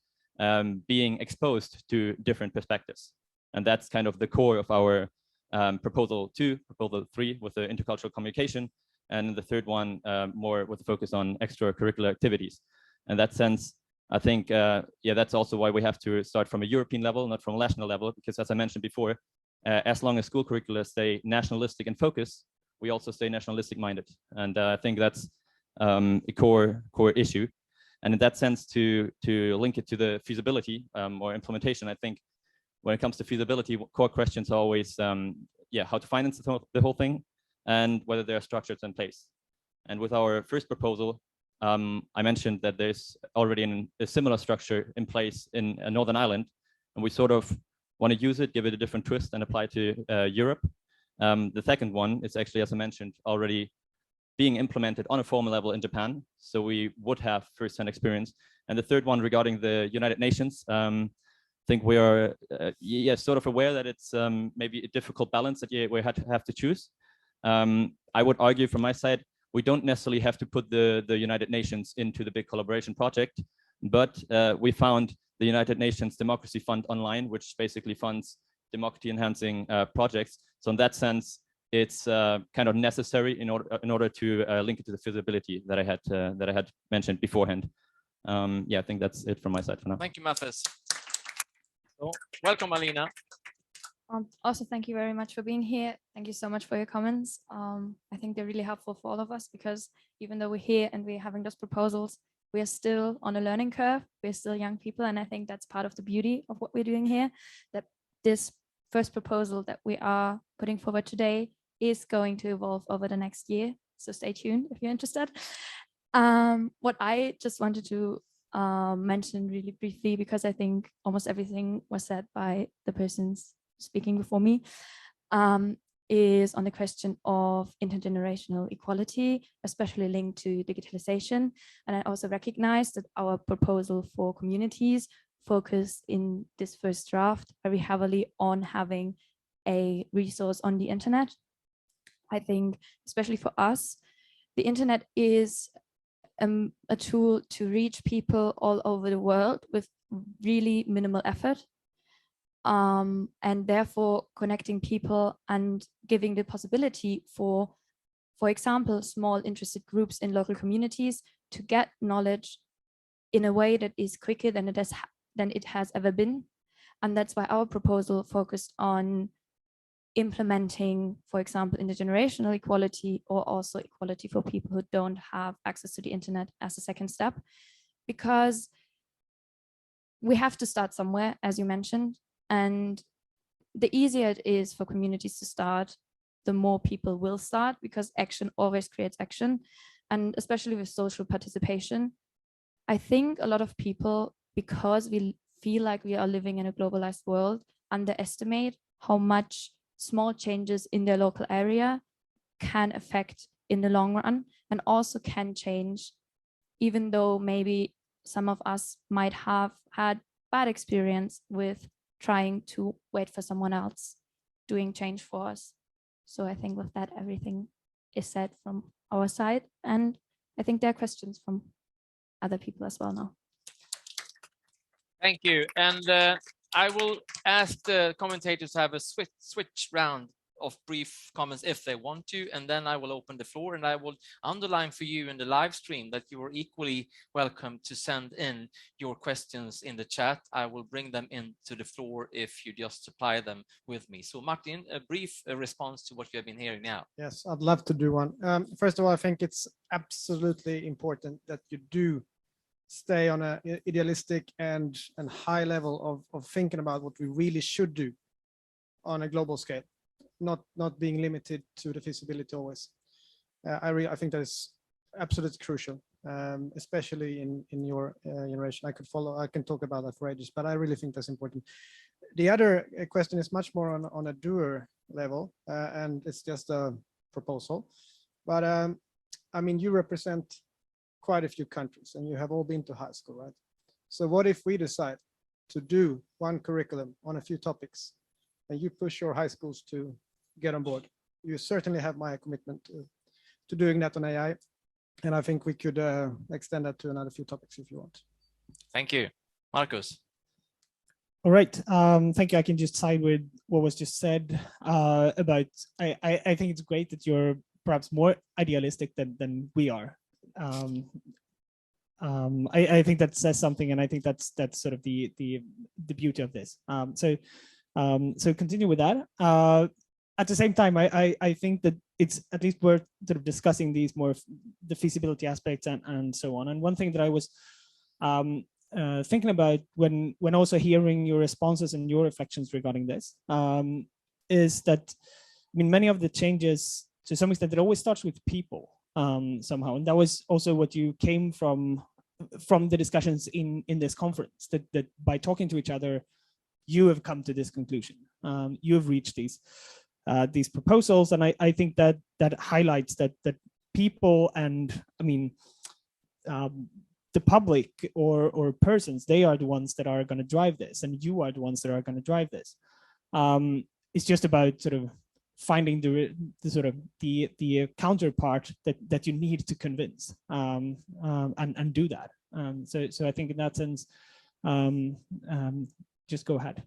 being exposed to different perspectives. And that's kind of the core of our proposal 2, proposal 3 with the intercultural communication, and the third one more with a focus on extracurricular activities. In that sense, I think, that's also why we have to start from a European level, not from a national level, because as I mentioned before, as long as school curricula stay nationalistic in focus, we also stay nationalistic minded. And I think that's a core issue. And in that sense, to link it to the feasibility or implementation, I think when it comes to feasibility, core questions are always, how to finance the whole thing and whether there are structures in place. And with our first proposal, I mentioned that there's already a similar structure in place in Northern Ireland, and we sort of want to use it, give it a different twist and apply to Europe. The second one is actually, as I mentioned, already being implemented on a formal level in Japan. So we would have first-hand experience. And the third one regarding the United Nations, I think we are sort of aware that it's maybe a difficult balance that we have to choose. I would argue from my side, we don't necessarily have to put the United Nations into the big collaboration project, but we found the United Nations Democracy Fund online, which basically funds democracy enhancing projects. So in that sense, it's kind of necessary in order to link it to the feasibility that I had mentioned beforehand. I think that's it from my side for now. Thank you, Mathis. So, welcome, Alina. Also, thank you very much for being here. Thank you so much for your comments. I think they're really helpful for all of us, because even though we're here and we're having those proposals, we are still on a learning curve. We're still young people. And I think that's part of the beauty of what we're doing here, that this first proposal that we are putting forward today is going to evolve over the next year. So stay tuned if you're interested. What I just wanted to mention really briefly, because I think almost everything was said by the persons speaking before me, is on the question of intergenerational equality, especially linked to digitalization. And I also recognize that our proposal for communities focus in this first draft very heavily on having a resource on the internet. I think, especially for us, the internet is a tool to reach people all over the world with really minimal effort. And therefore connecting people and giving the possibility for example, small interested groups in local communities to get knowledge in a way that is quicker than it has ever been. And that's why our proposal focused on implementing, for example, intergenerational equality, or also equality for people who don't have access to the internet as a second step, because we have to start somewhere, as you mentioned. And the easier it is for communities to start, the more people will start, because action always creates action. And especially with social participation, I think a lot of people, because we feel like we are living in a globalized world underestimate how much small changes in their local area can affect in the long run, and also can change, even though maybe some of us might have had bad experience with trying to wait for someone else doing change for us. So I think with that, everything is said from our side, and I think there are questions from other people as well now. Thank you. And I will ask the commentators to have a switch round of brief comments if they want to, and then I will open the floor, and I will underline for you in the live stream that you are equally welcome to send in your questions in the chat. I will bring them into the floor if you just supply them with me. So Martin, a brief response to what you have been hearing now. Yes, I'd love to do one. First of all, I think it's absolutely important that you do stay on an idealistic and high level of thinking about what we really should do on a global scale, not being limited to the feasibility always. I think that is absolutely crucial, especially in your generation. I can talk about that for ages, but I really think that's important. The other question is much more on a doer level, and it's just a proposal. But I mean, you represent quite a few countries, and you have all been to high school, right? So what if we decide to do one curriculum on a few topics, and you push your high schools to get on board? You certainly have my commitment to doing that on AI, and I think we could extend that to another few topics if you want. Thank you. Marcus. All right. Thank you. I can just side with what was just said about, I think it's great that you're perhaps more idealistic than we are. I think that says something, and I think that's sort of the beauty of this. So continue with that. At the same time, I think that it's at least worth sort of discussing these more the feasibility aspects and so on. And one thing that I was thinking about when also hearing your responses and your reflections regarding this is that, I mean, many of the changes, to some extent, it always starts with people somehow, and that was also what you came from the discussions in this conference, that by talking to each other, you have come to this conclusion. You have reached these proposals, and I think that highlights that people and, I mean, the public or persons, they are the ones that are going to drive this, and you are the ones that are going to drive this. It's just about sort of finding the sort of the counterpart that you need to convince and do that. So I think in that sense, just go ahead.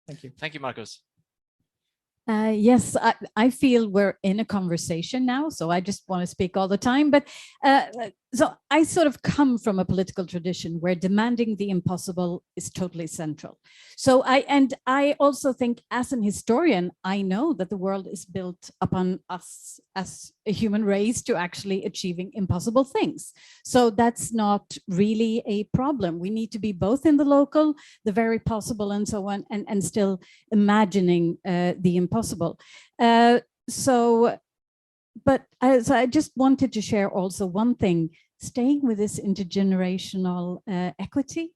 Thank you. Thank you, Marcus. Yes, I feel we're in a conversation now, so I just want to speak all the time. But so I sort of come from a political tradition where demanding the impossible is totally central. So I also think, as an historian, I know that the world is built upon us as a human race to actually achieving impossible things. So that's not really a problem. We need to be both in the local, the very possible, and so on, and still imagining the impossible. So I just wanted to share also one thing, staying with this intergenerational equity,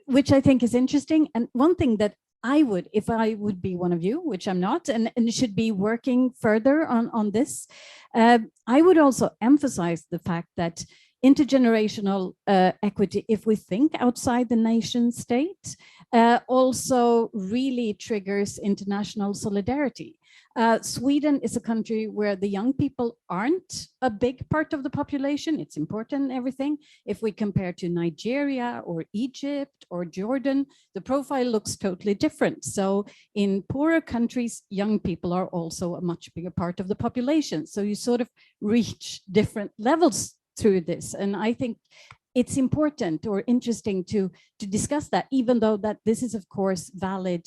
which I think is interesting. And one thing that I would, if I would be one of you, which I'm not, and should be working further on this, I would also emphasize the fact that intergenerational equity, if we think outside the nation state, also really triggers international solidarity. Sweden is a country where the young people aren't a big part of the population. It's important and everything. If we compare to Nigeria or Egypt or Jordan, the profile looks totally different. So in poorer countries, young people are also a much bigger part of the population. So you sort of reach different levels through this. And I think it's important or interesting to discuss that, even though that this is, of course, valid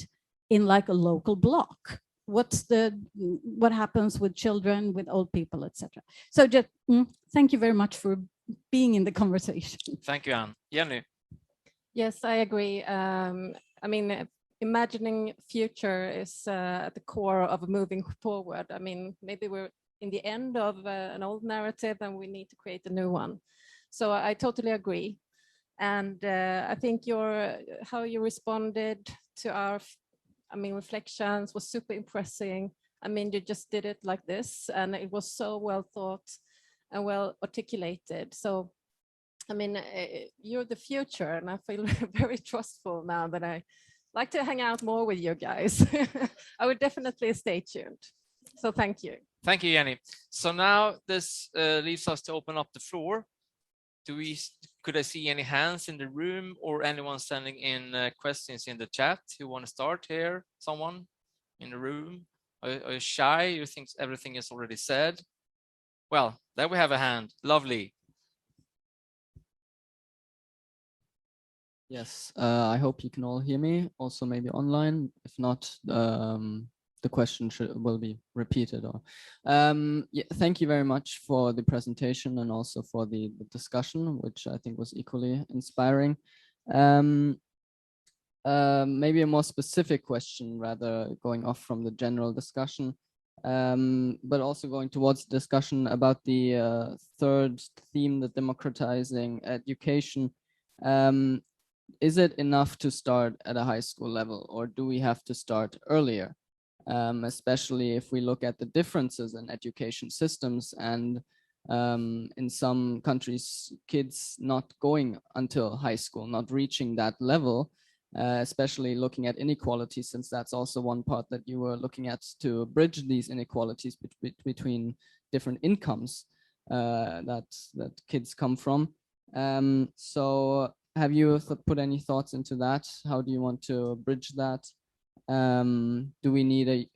in like a local block. What happens with children, with old people, etc. So just thank you very much for being in the conversation. Thank you, Anne. Jenny. Yes, I agree. I mean, imagining future is at the core of moving forward. I mean, maybe we're in the end of an old narrative and we need to create a new one. So I totally agree. And I think how you responded to our, reflections was super impressive. You just did it like this, and it was so well thought and well articulated. So, you're the future, and I feel very trustful now that I like to hang out more with you guys. I would definitely stay tuned. So thank you. Thank you, Jenny. So now this leaves us to open up the floor. Could I see any hands in the room or anyone sending in questions in the chat? Who want to start here? Someone in the room? Are you shy? You think everything is already said? Well, there we have a hand. Lovely. Yes, I hope you can all hear me. Also, maybe online. If not, the question will be repeated. Or, yeah, thank you very much for the presentation and also for the discussion, which I think was equally inspiring. Maybe a more specific question, rather going off from the general discussion, but also going towards the discussion about the third theme, the democratizing education. Is it enough to start at a high school level, or do we have to start earlier? Especially if we look at the differences in education systems, and in some countries, kids not going until high school, not reaching that level, especially looking at inequalities, since that's also one part that you were looking at to bridge these inequalities between different incomes that kids come from. So have you put any thoughts into that? How do you want to bridge that? Do we need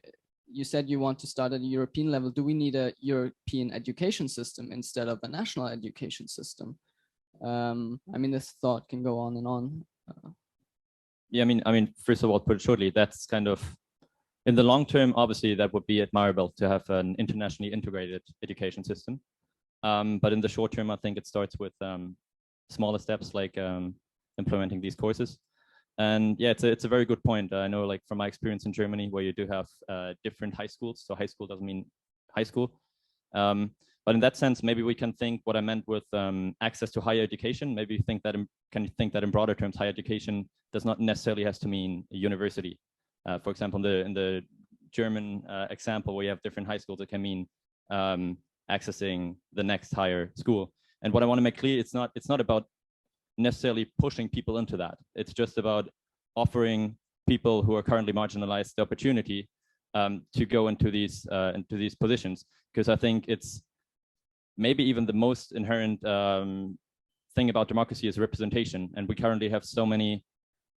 you said you want to start at a European level. Do we need a European education system instead of a national education system? This thought can go on and on. Yeah, first of all, put it shortly, that's kind of, in the long term, obviously that would be admirable to have an internationally integrated education system. But in the short term, I think it starts with smaller steps like implementing these courses. And yeah, it's a very good point. I know, like, from my experience in Germany, where you do have different high schools. So high school doesn't mean high school. But in that sense, maybe we can think what I meant with access to higher education. Maybe think that in broader terms, higher education does not necessarily has to mean a university. For example, in the German example, where you have different high schools, it can mean accessing the next higher school. And what I want to make clear, it's not about necessarily pushing people into that. It's just about offering people who are currently marginalized the opportunity to go into these positions, because I think it's maybe even the most inherent thing about democracy is representation, and we currently have so many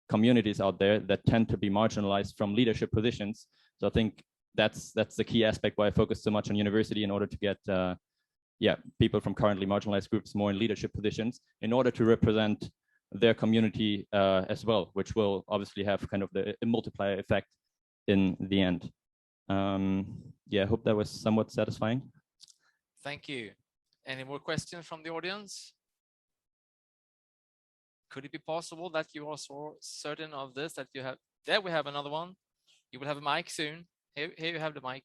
communities out there that tend to be marginalized from leadership positions. So I think that's the key aspect why I focus so much on university, in order to get people from currently marginalized groups more in leadership positions, in order to represent their community as well, which will obviously have kind of a multiplier effect in the end. I hope that was somewhat satisfying. Thank you. Any more questions from the audience? Could it be possible that you are so certain of this that you have? There we have another one. You will have a mic soon. Here you have the mic.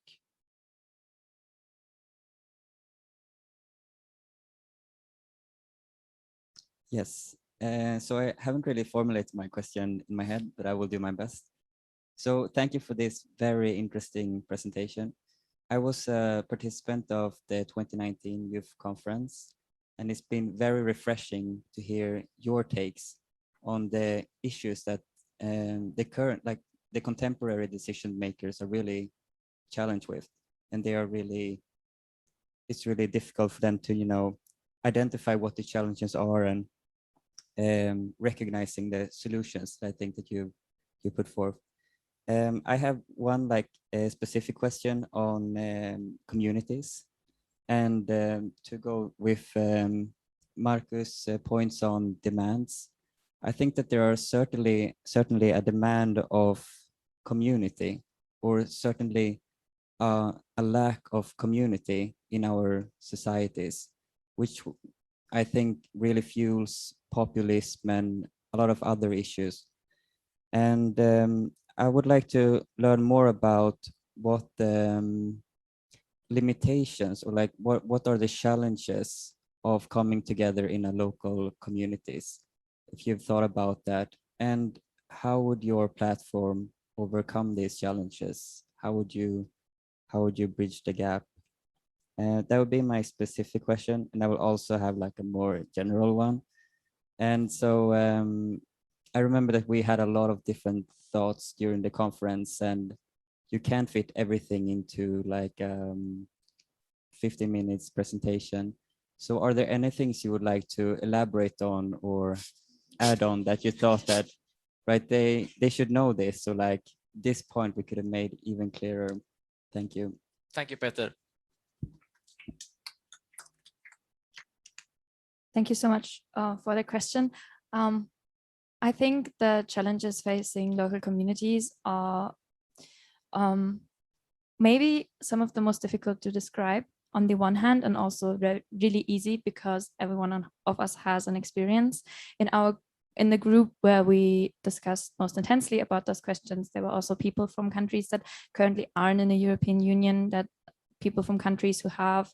Yes, so I haven't really formulated my question in my head, but I will do my best. So thank you for this very interesting presentation. I was a participant of the 2019 Youth Conference, and it's been very refreshing to hear your takes on the issues that the contemporary decision makers are really challenged with. And it's really difficult for them to, identify what the challenges are and recognizing the solutions that I think that you put forth. I have one specific question on communities, and to go with Marcus' points on demands. I think that there are certainly a demand of community, or certainly a lack of community in our societies, which I think really fuels populism and a lot of other issues. And I would like to learn more about what the limitations, or what are the challenges of coming together in a local communities, if you've thought about that, and how would your platform overcome these challenges? How would you bridge the gap? That would be my specific question, and I will also have like a more general one. And so I remember that we had a lot of different thoughts during the conference, and you can't fit everything into like 50 minutes presentation. So are there any things you would like to elaborate on or add on that you thought that, right, they should know this, so like this point we could have made even clearer? Thank you. Thank you, Peter. Thank you so much for the question. I think the challenges facing local communities are maybe some of the most difficult to describe on the one hand, and also really easy because everyone of us has an experience. In the group where we discussed most intensely about those questions, there were also people from countries that currently aren't in the European Union, that people from countries who have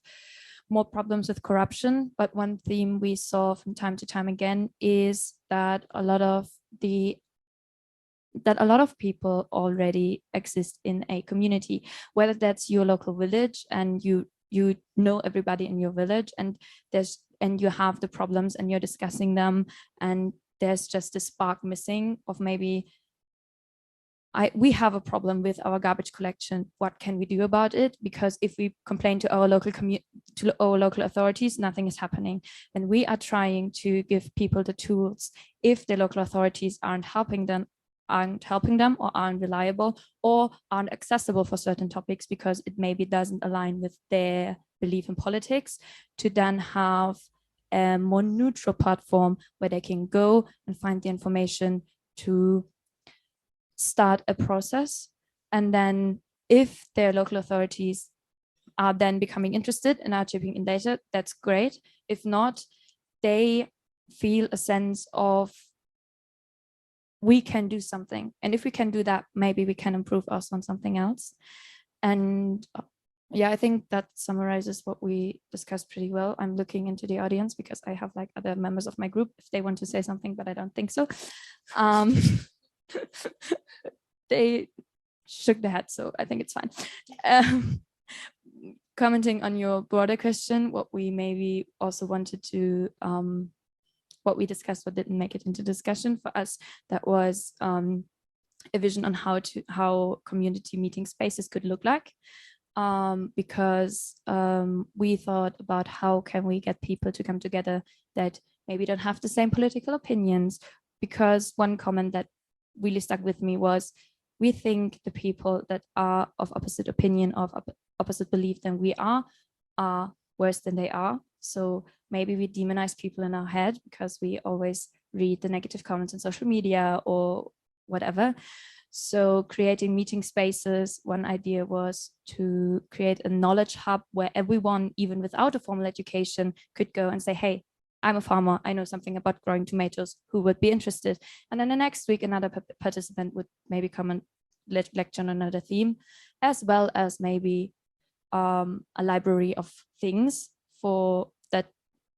more problems with corruption. But one theme we saw from time to time again is that a lot of people already exist in a community, whether that's your local village and you know everybody in your village, and you have the problems and you're discussing them, and there's just a spark missing of maybe we have a problem with our garbage collection. What can we do about it? Because if we complain to our local authorities, nothing is happening. And we are trying to give people the tools. If the local authorities aren't helping them or aren't reliable or aren't accessible for certain topics because it maybe doesn't align with their belief in politics, to then have a more neutral platform where they can go and find the information to start a process. And then if their local authorities are then becoming interested and are chipping in data, that's great. If not, they feel a sense of we can do something. And if we can do that, maybe we can improve us on something else. And yeah, I think that summarizes what we discussed pretty well. I'm looking into the audience because I have like other members of my group if they want to say something, but I don't think so. They shook their head, so I think it's fine. Commenting on your broader question, what we maybe also wanted to, what we discussed but didn't make it into discussion for us, that was a vision on how community meeting spaces could look like. Because we thought about how can we get people to come together that maybe don't have the same political opinions. Because one comment that really stuck with me was, we think the people that are of opposite opinion, of opposite belief than we are worse than they are. So maybe we demonize people in our head because we always read the negative comments on social media or whatever. So creating meeting spaces, one idea was to create a knowledge hub where everyone, even without a formal education, could go and say, hey, I'm a farmer, I know something about growing tomatoes, who would be interested? And then the next week, another participant would maybe come and lecture on another theme, as well as maybe a library of things for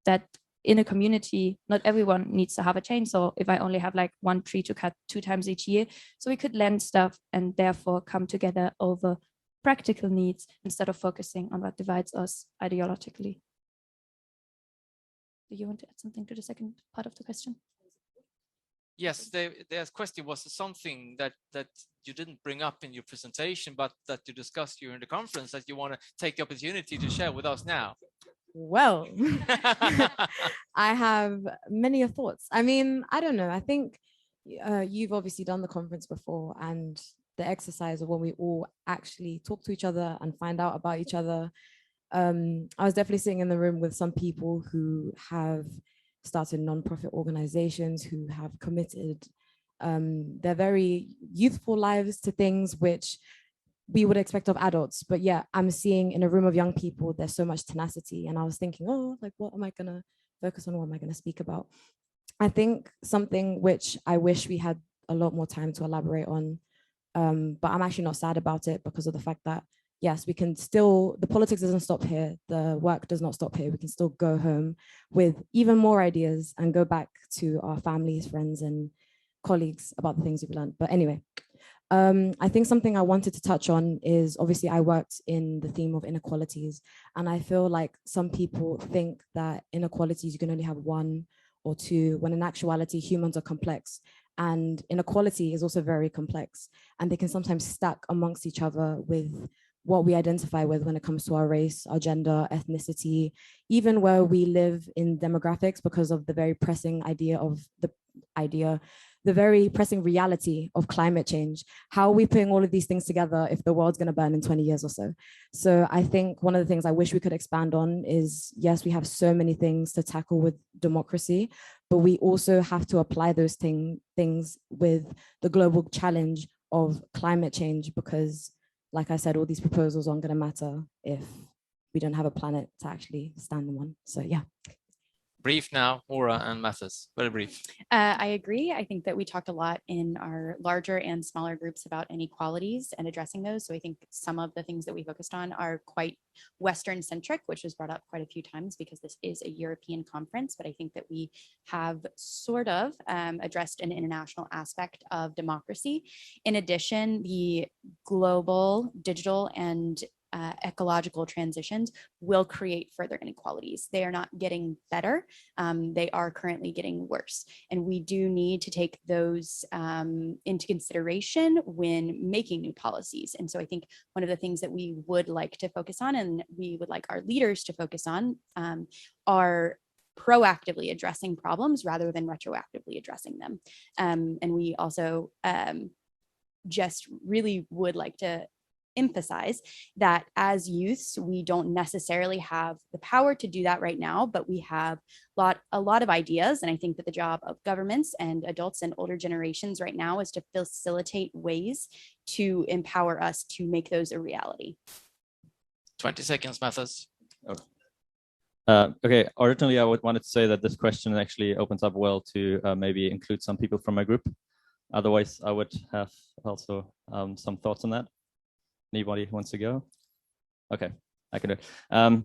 that in a community, not everyone needs to have a chainsaw if I only have like one tree to cut 2 times each year. So we could lend stuff and therefore come together over practical needs instead of focusing on what divides us ideologically. Do you want to add something to the second part of the question? Yes, the question was something that you didn't bring up in your presentation, but that you discussed during the conference that you want to take the opportunity to share with us now. Well, I have many thoughts. I mean, I don't know. I think you've obviously done the conference before, and the exercise of when we all actually talk to each other and find out about each other. I was definitely sitting in the room with some people who have started nonprofit organizations, who have committed their very youthful lives to things which we would expect of adults. But yeah, I'm seeing in a room of young people, there's so much tenacity. And I was thinking, oh, like, what am I gonna focus on? What am I gonna speak about? I think something which I wish we had a lot more time to elaborate on, but I'm actually not sad about it because of the fact that yes, we can still, the politics doesn't stop here. The work does not stop here. We can still go home with even more ideas and go back to our families, friends, and colleagues about the things we've learned. But anyway, I think something I wanted to touch on is, obviously I worked in the theme of inequalities, and I feel like some people think that inequalities, you can only have one or two, when in actuality humans are complex, and inequality is also very complex, and they can sometimes stack amongst each other with what we identify with when it comes to our race, our gender, ethnicity, even where we live in demographics, because of the very pressing the very pressing reality of climate change. How are we putting all of these things together if the world's going to burn in 20 years or so? So I think one of the things I wish we could expand on is, yes, we have so many things to tackle with democracy, but we also have to apply those things with the global challenge of climate change, because like I said, all these proposals aren't going to matter if we don't have a planet to actually stand on one. So yeah. Brief now, Aura and Mathis, very brief. I agree. I think that we talked a lot in our larger and smaller groups about inequalities and addressing those. So I think some of the things that we focused on are quite Western centric, which was brought up quite a few times because this is a European conference. But I think that we have sort of addressed an international aspect of democracy. In addition, the global, digital, and ecological transitions will create further inequalities. They are not getting better. They are currently getting worse. And we do need to take those into consideration when making new policies. And so I think one of the things that we would like to focus on, and we would like our leaders to focus on, are proactively addressing problems rather than retroactively addressing them. And we also just really would like to emphasize that as youths, we don't necessarily have the power to do that right now, but we have a lot of ideas. And I think that the job of governments and adults and older generations right now is to facilitate ways to empower us to make those a reality. 20 seconds, Mathis. Okay, originally I wanted to say that this question actually opens up well to maybe include some people from my group. Otherwise, I would have also some thoughts on that. Anybody who wants to go? Okay, I can do it.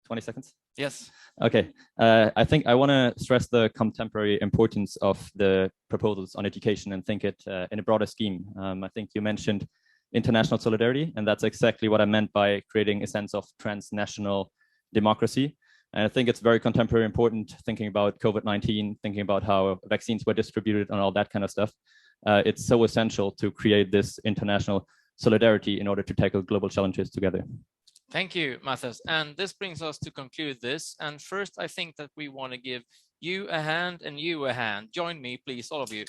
20 seconds? Yes. Okay, I think I want to stress the contemporary importance of the proposals on education and think it in a broader scheme. I think you mentioned international solidarity, and that's exactly what I meant by creating a sense of transnational democracy. And I think it's very contemporary important, thinking about COVID-19, thinking about how vaccines were distributed and all that kind of stuff. It's so essential to create this international solidarity in order to tackle global challenges together. Thank you, Mathis. And this brings us to conclude this. And first, I think that we want to give you a hand and you a hand. Join me, please, all of you.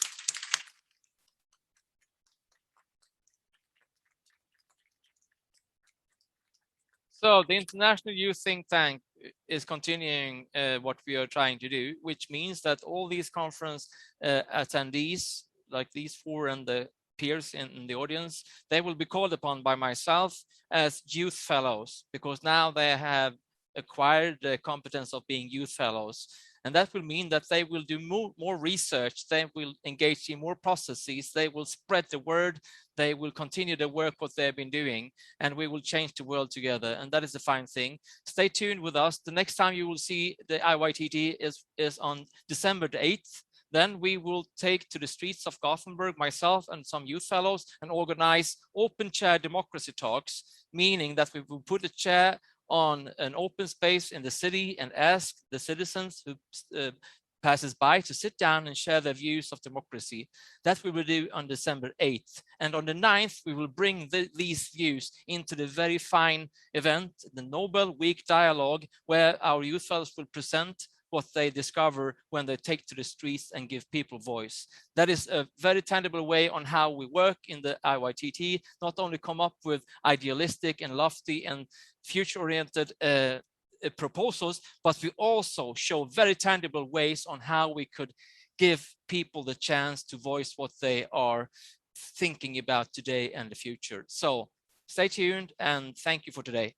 So the International Youth Think Tank is continuing what we are trying to do, which means that all these conference attendees, like these four and the peers in the audience, they will be called upon by myself as youth fellows, because now they have acquired the competence of being youth fellows. And that will mean that they will do more research, they will engage in more processes, they will spread the word, they will continue the work what they've been doing, and we will change the world together. And that is a fine thing. Stay tuned with us. The next time you will see the IYTT is on December the 8th. Then we will take to the streets of Gothenburg, myself and some youth fellows, and organize open chair democracy talks, meaning that we will put a chair on an open space in the city and ask the citizens who passes by to sit down and share their views of democracy. That we will do on December 8th. And on the 9th, we will bring these views into the very fine event, the Nobel Week Dialogue, where our youth fellows will present what they discover when they take to the streets and give people voice. That is a very tangible way on how we work in the IYTT, not only come up with idealistic and lofty and future-oriented proposals, but we also show very tangible ways on how we could give people the chance to voice what they are thinking about today and the future. So stay tuned and thank you for today.